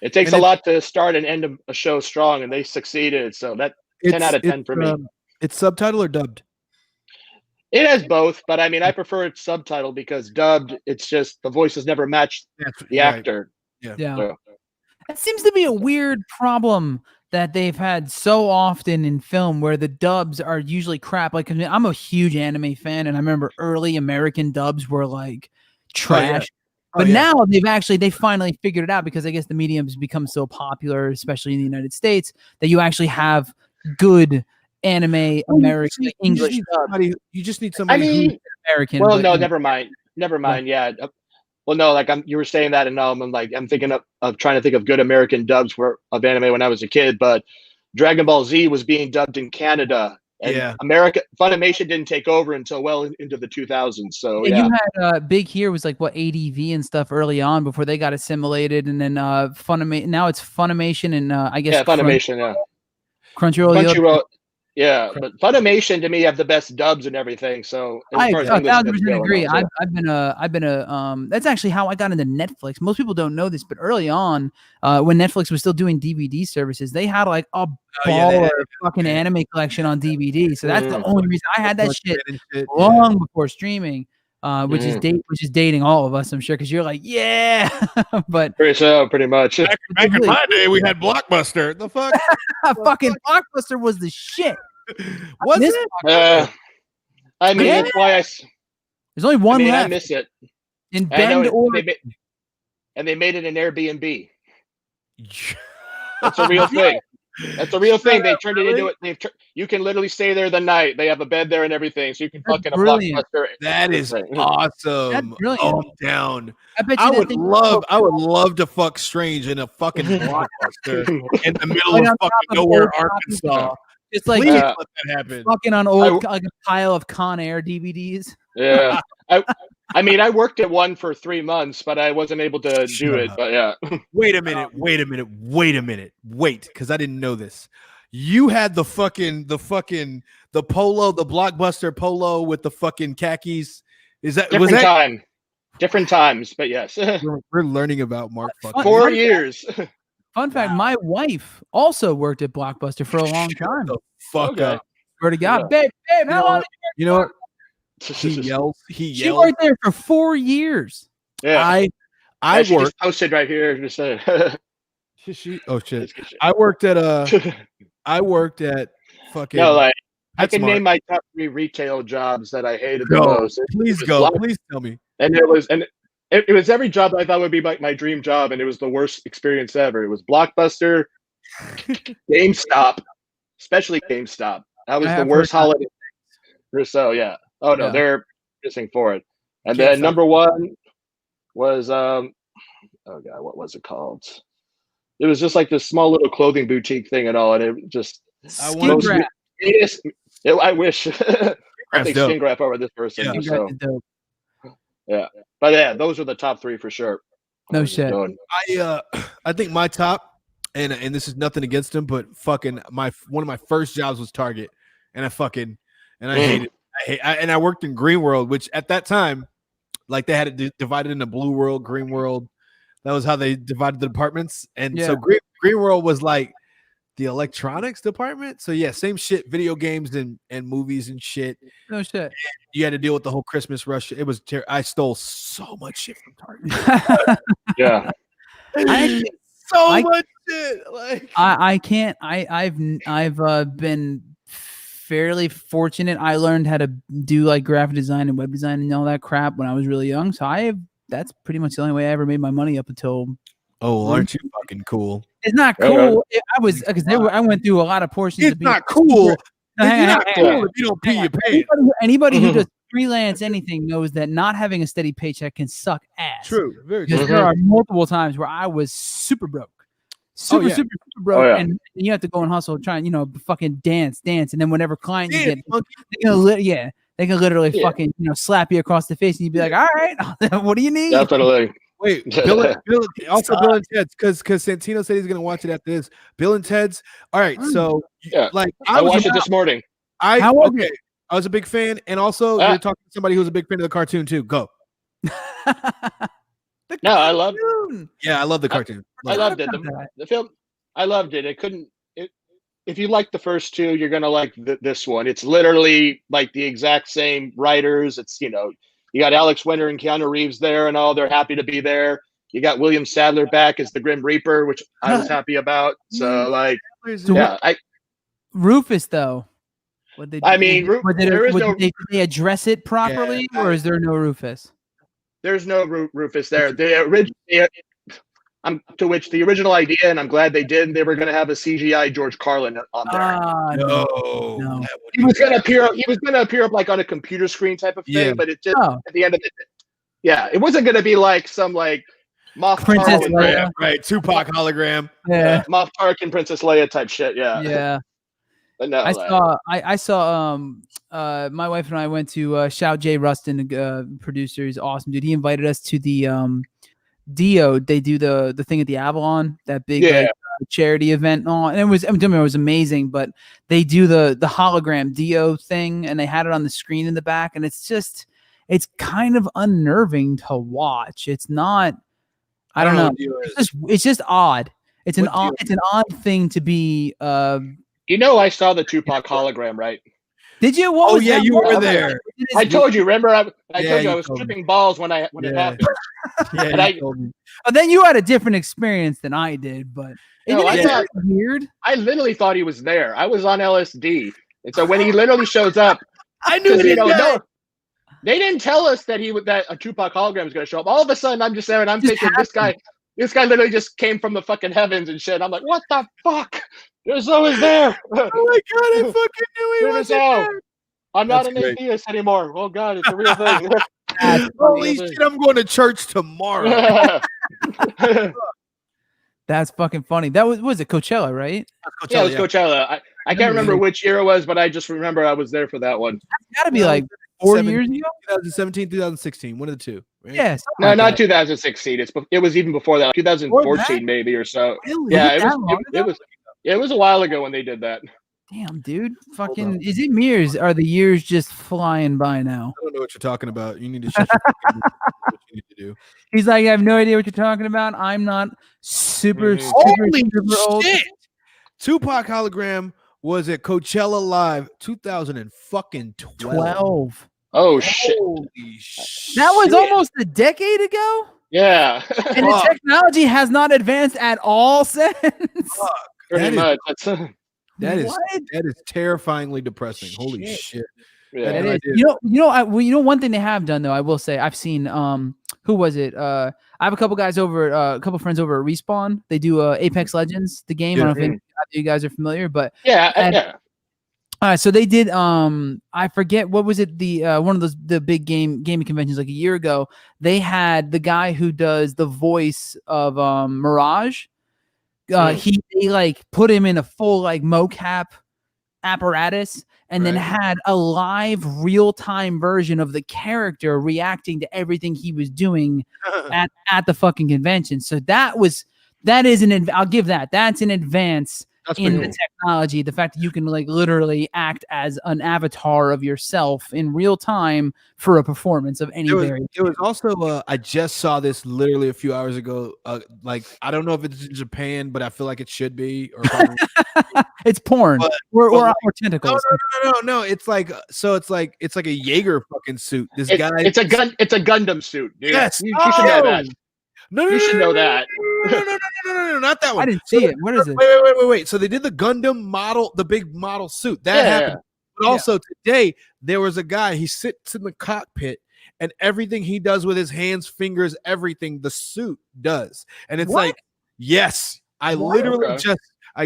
It takes And a lot to start and end a show strong, and they succeeded. So that 10 out of 10 for me. It's subtitle or dubbed? It has both, but I mean, I prefer it subtitle because dubbed, it's just the voices never match the actor. Yeah. So, It seems to be a weird problem that they've had so often in film where the dubs are usually crap. Like, I mean, I'm a huge anime fan, and I remember early American dubs were like trash. But now they finally figured it out because I guess the medium has become so popular, especially in the United States, that you actually have good anime American English dubs. You just need somebody. I mean, American. well, but, no, you know, never mind. Yeah. Well, no, like you were saying that, and now I'm thinking of trying to think of good American dubs of anime when I was a kid. But Dragon Ball Z was being dubbed in Canada, and Funimation didn't take over until well into the 2000s. So you had Big Here was like what ADV and stuff early on before they got assimilated, and then Funimation. Now it's Funimation and I guess Funimation. Crunchyroll. Yeah, but Funimation to me have the best dubs and everything. So I 1,000% agree. I've been a that's actually how I got into Netflix. Most people don't know this, but early on, when Netflix was still doing DVD services, they had like a baller fucking anime collection on DVD. So that's the only reason I had that shit long before streaming. Which is dating all of us, I'm sure, because you're like, but pretty much. Back in my day, we had Blockbuster. The fuck, fucking Blockbuster was the shit. Was it? I mean, that's why there's only one left. I miss it. In Bend, and they made it an Airbnb. That's a real thing. That's a real thing. They turned it into it. You can literally stay there the night. They have a bed there and everything, so you can fucking a Blockbuster. That is awesome. That's brilliant. Oh, down. I would love to fuck Strange in a fucking Blockbuster in the middle of fucking nowhere, Arkansas. It's like let that happen. Fucking on like a pile of Con Air DVDs. Yeah. I mean, I worked at one for 3 months, but I wasn't able to do it. But yeah. Wait a minute. Wait, because I didn't know this. You had the polo, the Blockbuster polo with the fucking khakis. Different times, but yes. We're learning about Mark. 4 years. Fun fact: my wife also worked at Blockbuster for a long time. Fuck up. Swear to God, babe, how long? You know what? He yells. She worked there for 4 years. Yeah, I worked. Just posted right here. Just oh shit! I worked at fucking. No, like I can name my top 3 retail jobs that I hated the most. Please go. Please tell me. And it was every job I thought would be like my dream job, and it was the worst experience ever. It was Blockbuster, GameStop, especially GameStop. That was the worst holiday. So yeah. Oh no, they're missing for it. And then number 1 was oh god, what was it called? It was just like this small little clothing boutique thing and all, and it just I wish I think Skin Graph over this person. Yeah, but yeah, those are the top 3 for sure. No shit. I think my top, and this is nothing against him, but fucking one of my first jobs was Target, and I hated it. And I worked in Green World, which at that time, like they had it divided into Blue World, Green World. That was how they divided the departments. And so Green World was like the electronics department. So yeah, same shit, video games and movies and shit. No shit. And you had to deal with the whole Christmas rush. It was I stole so much shit from Target. Yeah. Much shit. Like I've been fairly fortunate. I learned how to do like graphic design and web design and all that crap when I was really young. So that's pretty much the only way I ever made my money up until. Oh, aren't you fucking cool? It's not cool. I was because I went through a lot of portions. It's not cool. It's not cool if you don't pee your pants. Anybody who does freelance anything knows that not having a steady paycheck can suck ass. True. Very Because true. there are multiple times where I was super broke. Super broke. Oh, yeah. And you have to go and hustle, try and, fucking dance. And then whenever client you Dance, get, monkey. they can literally Yeah. fucking, slap you across the face and you'd be like, all right, what do you need? Definitely. Wait, Bill and Ted's, because Santino said he's gonna watch it after this. Bill and Ted's. All right, so Yeah. like I watched it this morning. How was okay. I was a big fan, and also you're talking to somebody who's a big fan of the cartoon too. Go. No, I love. Yeah, I love the cartoon. I loved it. The film. I loved it. If you like the first two, you're gonna like this one. It's literally like the exact same writers. It's you got Alex Winter and Keanu Reeves there, and all they're happy to be there. You got William Sadler back as the Grim Reaper, which I was happy about. So like, Rufus though. I mean, did they address it properly, or is there no Rufus? There's no Rufus there. The original idea, and I'm glad they did. They were going to have a CGI George Carlin on there. No. He was going to appear. He was going to appear up like on a computer screen type of thing, but it just at the end of it, it wasn't going to be like some like Moff Princess Tarkin, Leia, right? Tupac hologram. Yeah, Moff Tarkin, Princess Leia type shit. Yeah, yeah. But no, I saw my wife and I went to Shout J Rustin, producer. He's awesome, dude. He invited us to the Dio. They do the thing at the Avalon, that big charity event. And it was amazing. But they do the hologram Dio thing, and they had it on the screen in the back, and it's kind of unnerving to watch. It's not. I don't know. It's just odd. It's an odd thing to be. I saw the Tupac hologram, right? Did you? You were there. I told you. Remember, I told you I was tripping balls when it happened. Then you had a different experience than I did, but I thought weird. I literally thought he was there. I was on LSD, and so when he literally shows up, I knew they didn't tell us that that a Tupac hologram was going to show up. All of a sudden, I'm just there, and I'm thinking this guy literally just came from the fucking heavens and shit. I'm like, what the fuck? There's always there. Oh my god, I fucking knew he was there. I'm not an atheist anymore. Oh god, it's a real thing. Holy shit, I'm going to church tomorrow. That's fucking funny. That was it Coachella, right? Yeah, it was Coachella. I can't remember which year it was, but I just remember I was there for that one. That's gotta be like 4 years ago. 2017, 2016, one of the two. Right? Yes. No, not 2016. It was even before that, 2014 maybe or so. Really? Yeah, it was a while ago when they did that. Damn, dude. Fucking, is it me or are the years just flying by now? I don't know what you're talking about. You need to shut your what you need to do. He's like, I have no idea what you're talking about. I'm not super old. Shit. Tupac hologram was at Coachella Live 2012. Oh shit. That was almost a decade ago? Yeah. And the technology has not advanced at all since. Pretty much. That is terrifyingly depressing. Holy shit. Yeah. It is. One thing they have done though, I will say, I've seen who was it? I have a couple guys over, a couple friends over at Respawn. They do Apex Legends, the game. I don't know if you guys are familiar, but yeah. So they did. I forget what was it. The one of the big gaming conventions like a year ago. They had the guy who does the voice of Mirage. They like put him in a full like mocap apparatus, and then had a live real-time version of the character reacting to everything he was doing at the fucking convention. So that is I'll give that. That's an advance in the technology. The fact that you can like literally act as an avatar of yourself in real time for a performance of any variation. It was also I just saw this literally a few hours ago. Like I don't know if it's in Japan, but I feel like it should be. Or it's porn or tentacles. No. It's like it's like a Jaeger fucking suit. It's a Gundam suit. Dude. Yes, you should know that. You should know that. No, not that one. I didn't see it. What is it? Wait. So they did the Gundam model, the big model suit. That happened. But also today, there was a guy, he sits in the cockpit, and everything he does with his hands, fingers, everything, the suit does. And it's like, yes, I literally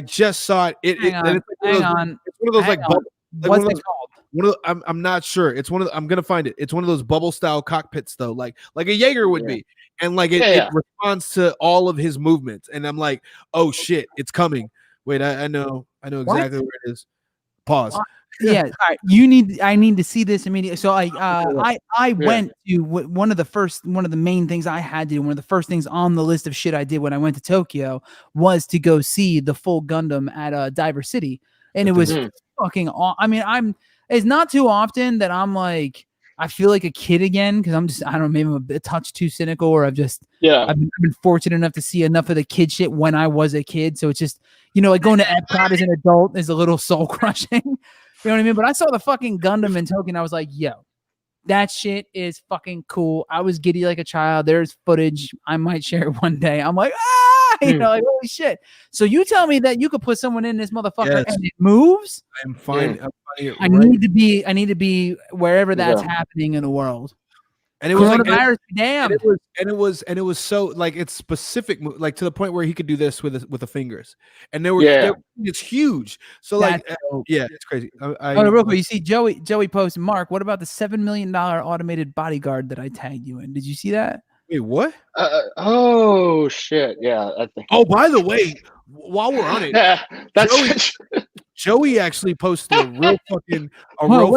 just saw it. Hang on. It's one of those like what's it called? I'm not sure. It's one of I'm gonna find it. It's one of those bubble style cockpits though, like a Jaeger would be, and like it responds to all of his movements. And I'm like, oh shit, it's coming. Wait, I know exactly where it is. Pause. Yeah, all right. I need to see this immediately. So I went to one of the main things I had to do. One of the first things on the list of shit I did when I went to Tokyo was to go see the full Gundam at Diver City, and it was fucking. I mean, it's not too often that I'm like I feel like a kid again because I don't know, maybe I'm a touch too cynical, or I've been fortunate enough to see enough of the kid shit when I was a kid, so it's just like going to Epcot as an adult is a little soul crushing. You know what I mean? But I saw the fucking Gundam in Tokyo and I was like, yo, that shit is fucking cool. I was giddy like a child. There's footage. I might share it one day. I'm like, like, holy shit. So you tell me that you could put someone in this motherfucker and it moves? I'm fine. I need to be wherever that's happening in the world. And it was coronavirus, damn. And it was so like it's specific, like to the point where he could do this with the fingers, and it's huge. So it's crazy. Real quick, you see Joey posted, Mark, what about the $7 million automated bodyguard that I tagged you in? Did you see that? Wait, what? Oh shit! Yeah, I think. Oh, by the way, while we're on it, Joey actually posted a real fucking. Hang on,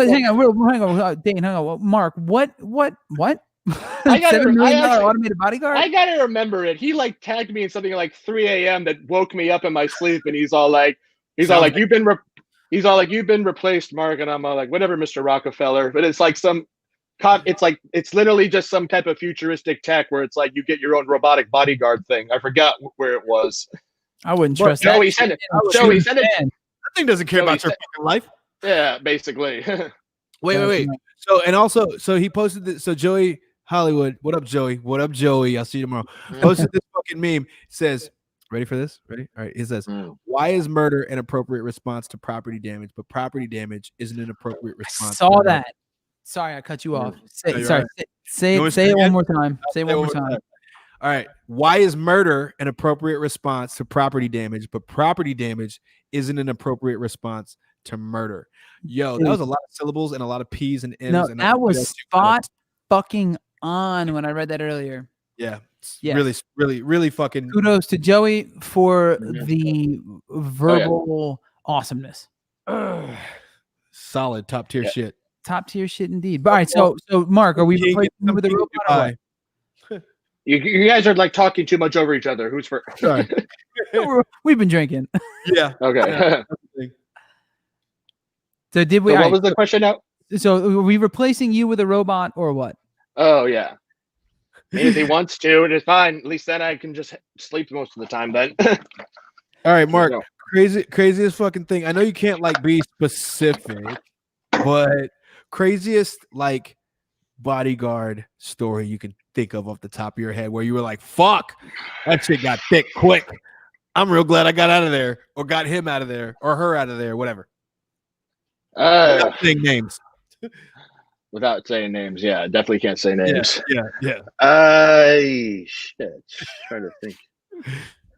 Dane, hang on. Mark, what? I got $7 million automated bodyguard. I gotta remember it. He like tagged me in something like 3 a.m. that woke me up in my sleep, and he's all like, you've been replaced, Mark, and I'm all like, whatever, Mr. Rockefeller. But it's like it's literally just some type of futuristic tech where it's like you get your own robotic bodyguard thing. I forgot where it was. I wouldn't trust that. Joey sent it. Joey sent it. That thing doesn't care about your fucking life. Yeah, basically. Wait. So he posted this. So Joey Hollywood, what up, Joey? What up, Joey? I'll see you tomorrow. Posted this fucking meme. It says, ready for this? Ready? All right. It says, why is murder an appropriate response to property damage, but property damage isn't an appropriate response? I saw that. Sorry, I cut you off. Say it one more time. Say it one more time. All right. Why is murder an appropriate response to property damage, but property damage isn't an appropriate response to murder? Yo, that was a lot of syllables and a lot of P's and M's. No, that was spot fucking on when I read that earlier. Yeah. Really fucking kudos to Joey for the verbal awesomeness. Solid top tier shit. Top tier shit indeed. But all right, so Mark, are we replacing him with a robot? You guys are like talking too much over each other. Who's first? Sorry. We've been drinking. Yeah. Okay. So did we? So what was the question now? So are we replacing you with a robot or what? Oh yeah. I mean, if he wants to, it's fine. At least then I can just sleep most of the time. Then. All right, Mark. Craziest fucking thing. I know you can't like be specific, but craziest like bodyguard story you can think of off the top of your head where you were like, fuck, that shit got thick quick. I'm real glad I got out of there, or got him out of there, or her out of there, whatever. Without saying names. Without saying names, yeah, definitely can't say names. Yeah. Shit. Trying to think.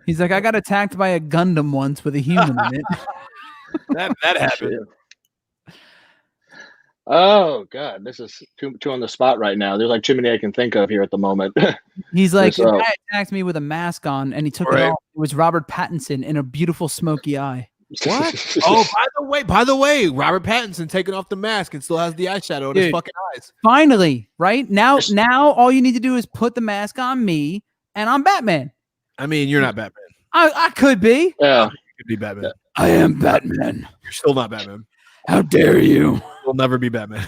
He's like, I got attacked by a Gundam once with a human in it. that happened. Oh god, this is too on the spot right now. There's like too many I can think of here at the moment. He's like, the guy attacked me with a mask on, and he took it off. It was Robert Pattinson in a beautiful smoky eye. What? Oh, by the way, Robert Pattinson taking off the mask and still has the eyeshadow in his fucking eyes. Finally, right? Now all you need to do is put the mask on me, and I'm Batman. I mean, you're not Batman. I could be. Yeah. You could be Batman. Yeah. I am Batman. You're still not Batman. How dare you? You'll never be Batman.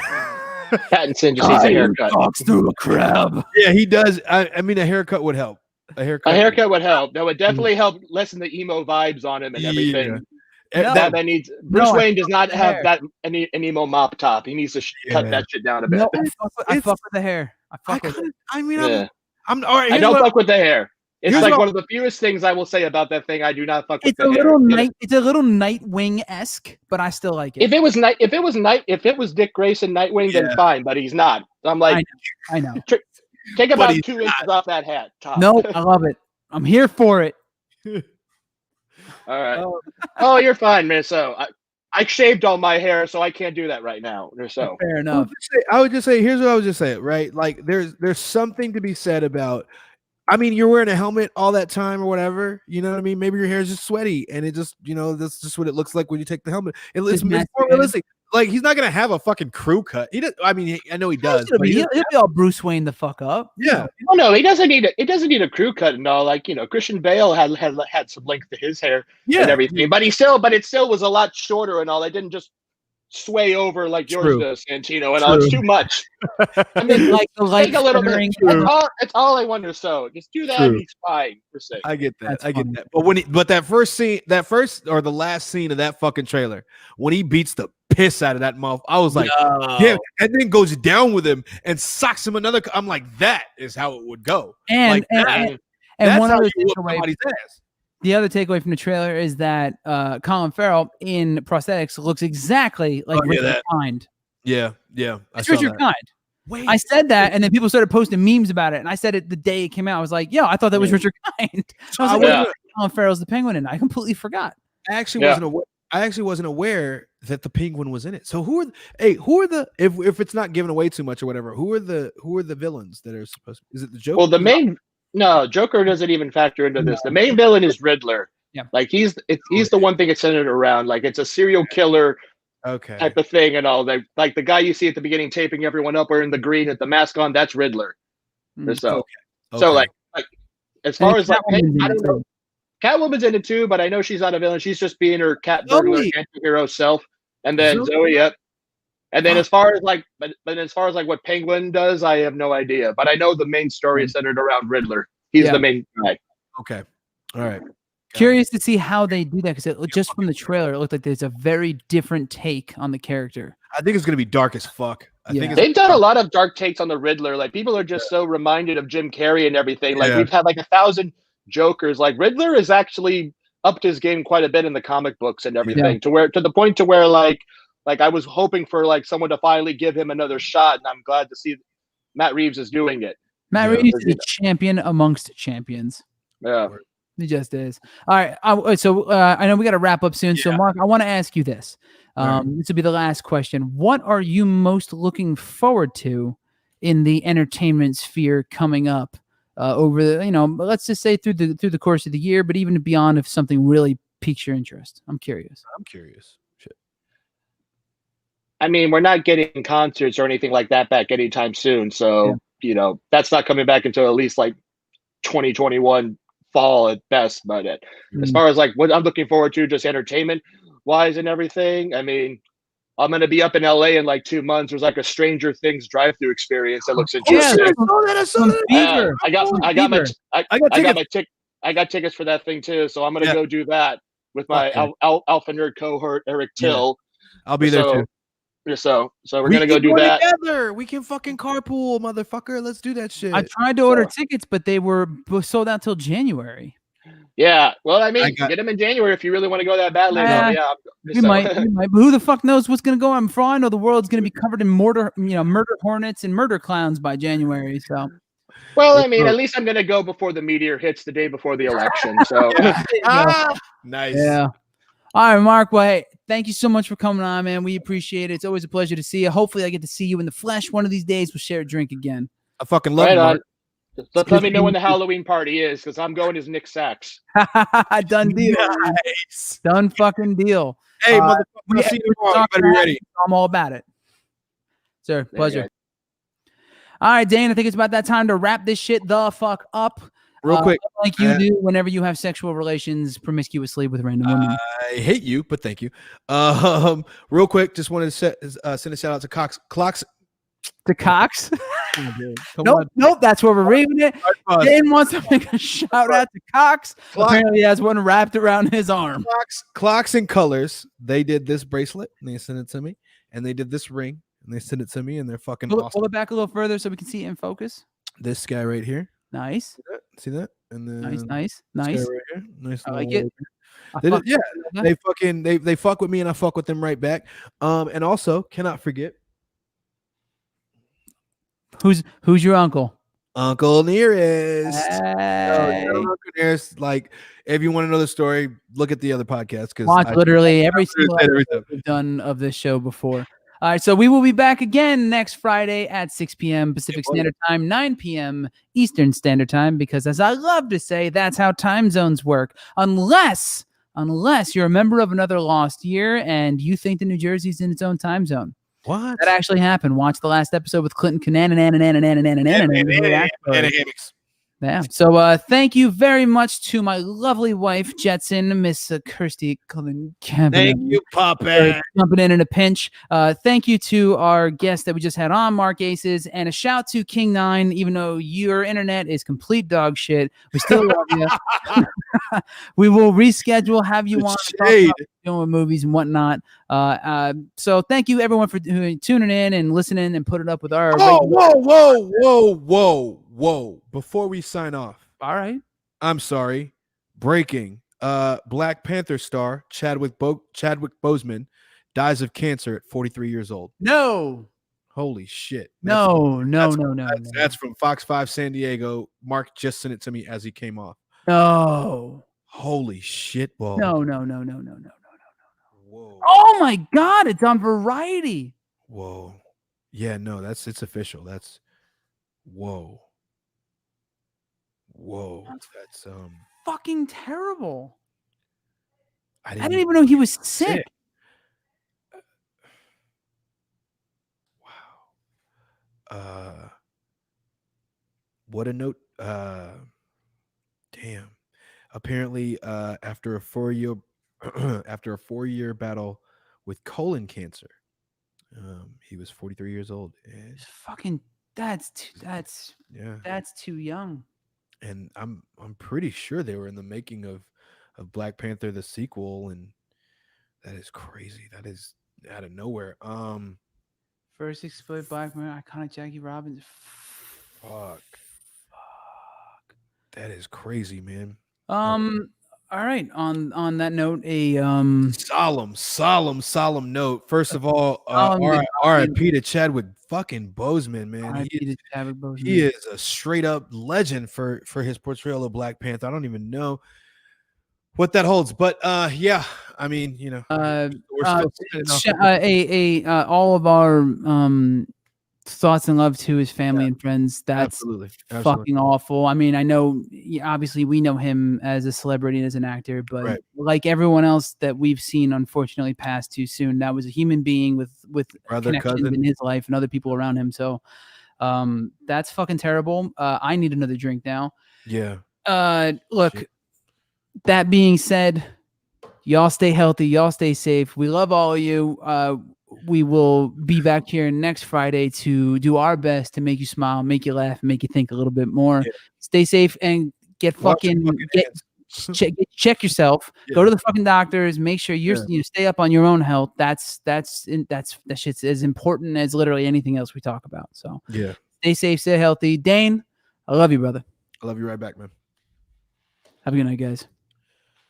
Pattinson just needs a haircut. Talks through a crab. Yeah, he does. I mean, a haircut would help. A haircut would help. That would definitely help lessen the emo vibes on him and everything. Yeah. Batman needs. Bruce Wayne does not have that an emo mop top. He needs to cut that shit down a bit. No, I fuck with the hair. I'm all right. I don't fuck with the hair. It's like one of the fewest things I will say about that thing. I do not fuck with the hair. It's a little Nightwing-esque, but I still like it. If it was Dick Grayson Nightwing, then fine. But he's not. I'm like, I know. Take about 2 inches off that hat. Top. No, I love it. I'm here for it. All right. Oh, you're fine, man. So I I shaved all my hair, so I can't do that right now. Or so. Fair enough. I would just say, here's what I would just say, right? Like, there's something to be said about. I mean, you're wearing a helmet all that time or whatever. You know what I mean? Maybe your hair is just sweaty, and it just, that's just what it looks like when you take the helmet. It's more realistic. Like, he's not gonna have a fucking crew cut. He does. I mean, I know he does. But he'll be all Bruce Wayne the fuck up. Yeah. Oh no, he doesn't need a crew cut and all. Like, Christian Bale had some length to his hair and everything, but it still was a lot shorter and all. It didn't just sway over like yours does, Santino, and all. It's too much. I mean, like the light, take a little bit. That's all I wonder. So just do that. And he's fine per se. I get that. I get that. But that first or the last scene of that fucking trailer, when he beats the piss out of that mouth, I was like, yeah, and then goes down with him and socks him another. I'm like, that is how it would go. And that's one how other you whoop somebody's ass. The other takeaway from the trailer is that Colin Farrell in prosthetics looks exactly like Richard Kind. Yeah. It's Richard Kind. Wait, I said that, and then people started posting memes about it, and I said it the day it came out. I was like, I thought that was Richard Kind. I was like, Colin Farrell's the Penguin, and I completely forgot. I actually wasn't aware that the Penguin was in it. So who are the if it's not giving away too much or whatever, who are the villains that are supposed to, is it the Joker? Well, Joker doesn't even factor into this. The main villain is Riddler. Yeah. Like he's the one thing it's centered around. Like it's a serial killer type of thing and all. Like the guy you see at the beginning taping everyone up wearing the green with the mask on, that's Riddler. So like as far as like, I don't know. Catwoman's in it too, but I know she's not a villain. She's just being her cat burglar anti-hero self. And then Zoe, yep. And then as far as like what Penguin does, I have no idea. But I know the main story is centered around Riddler. He's the main guy. Okay. All right. Curious to see how they do that, because just from the trailer, it looked like there's a very different take on the character. I think it's going to be dark as fuck. I think they've done a lot of dark takes on the Riddler. Like people are just so reminded of Jim Carrey and everything. Like we've had like 1,000 Jokers. Like Riddler is actually upped his game quite a bit in the comic books and everything, to the point where like I was hoping for like someone to finally give him another shot, and I'm glad to see Matt Reeves is doing it. Matt Reeves is a champion amongst champions. Yeah, he just is. All right, so I know we got to wrap up soon. So Mark, I want to ask you this. This will be the last question. What are you most looking forward to in the entertainment sphere coming up over the, let's just say through the course of the year, but even beyond, if something really piques your interest? I'm curious. Shit. I mean, we're not getting concerts or anything like that back anytime soon. So, that's not coming back until at least like 2021 fall at best. But as far as like what I'm looking forward to, just entertainment wise and everything, I mean, I'm going to be up in LA in like 2 months. There's like a Stranger Things drive-through experience that looks interesting. I got tickets for that thing too. So I'm going to go do that with my Alpha Nerd cohort, Eric Till. I'll be there too. So we're going to go do that. Together. We can fucking carpool, motherfucker. Let's do that shit. I tried to order tickets, but they were sold out till January. Yeah, well, I mean, get them in January if you really want to go that badly. You might. But who the fuck knows what's going to go on? For all I know, the world's going to be covered in murder hornets and murder clowns by January. So, well, I mean, at least I'm going to go before the meteor hits the day before the election. So, nice. Yeah. All right, Mark. Well, hey, thank you so much for coming on, man. We appreciate it. It's always a pleasure to see you. Hopefully, I get to see you in the flesh one of these days. We'll share a drink again. I fucking love it. Just let me know when the Halloween party is, because I'm going as Nick Sachs. Done deal. Nice. Done fucking deal. Hey, motherfucker, we'll see you tomorrow. You better be ready. I'm all about it. Sir, pleasure. All right, Dane, I think it's about that time to wrap this shit the fuck up. Real quick. Like you do whenever you have sexual relations promiscuously with random women. I hate you, but thank you. Real quick, just wanted to send a shout out to Clocks. To Cox? Nope, that's where we're reading it. Dane wants to make a shout out to Cox. Apparently he has one wrapped around his arm. Clocks and Colors. They did this bracelet and they sent it to me. And they did this ring and they sent it to me, and they're fucking awesome. Pull it back a little further so we can see it in focus. This guy right here. Nice. See that? And then nice. Right here. Nice. I like it. They fuck with me and I fuck with them right back. And also cannot forget. Who's your uncle? Uncle Nearest. Hey. Uncle Nearest. Like, if you want to know the story, look at the other podcast because Watch literally every single said episode everything. we've done of this show before. All right, so we will be back again next Friday at 6 p.m. Pacific Standard Time, 9 p.m. Eastern Standard Time, because as I love to say, that's how time zones work. Unless you're a member of another lost year and you think that New Jersey's in its own time zone. What? That actually happened. Watch the last episode with Clinton Canan Yeah. So thank you very much to my lovely wife, Jetson, Miss Kirsty Cullen Kevin. Thank you, Papa. Jumping in a pinch. Thank you to our guest that we just had on, Marc Aces, and a shout to King 9. Even though your internet is complete dog shit, we still love you. We will reschedule, have you on to talk about doing movies and whatnot. So thank you everyone for tuning in and listening and putting up with our. Whoa! Before we sign off, All right. I'm sorry. Breaking. Black Panther star Chadwick Boseman dies of cancer at 43 years old. No. Holy shit! No. That's from Fox 5 San Diego. Mark just sent it to me as he came off. No. Holy shit! Ball. No. Whoa. Oh my God! It's on Variety. Whoa. Yeah, no, it's official. That's whoa. That's Fucking terrible. I didn't even know he was sick. Wow. What a note. Damn. Apparently, after a 4-year battle with colon cancer, he was 43 years old. And Fucking that's too young. And I'm pretty sure they were in the making of Black Panther the sequel, and that is crazy. That is out of nowhere. First exploit Black man, iconic Jackie Robinson. Fuck. That is crazy, man. All right. On that note, a solemn note. First of all, R.I.P. to Chadwick fucking Boseman, man. He is a straight up legend for his portrayal of Black Panther. I don't even know what that holds, but yeah, I mean, you know, all of our thoughts and love to his family and friends. That's absolutely fucking awful. I mean, I know obviously we know him as a celebrity and as an actor, but like everyone else that we've seen unfortunately pass too soon, that was a human being with connections in his life and other people around him. So that's fucking terrible. I need another drink now. Yeah. Look, that being said, y'all stay healthy, y'all stay safe. We love all of you. We will be back here next Friday to do our best to make you smile, make you laugh, and make you think a little bit more. Yeah. Stay safe and check yourself. Yeah. Go to the fucking doctors. Make sure you stay up on your own health. That shit's as important as literally anything else we talk about. So yeah, stay safe, stay healthy. Dane, I love you, brother. I love you right back, man. Have a good night, guys.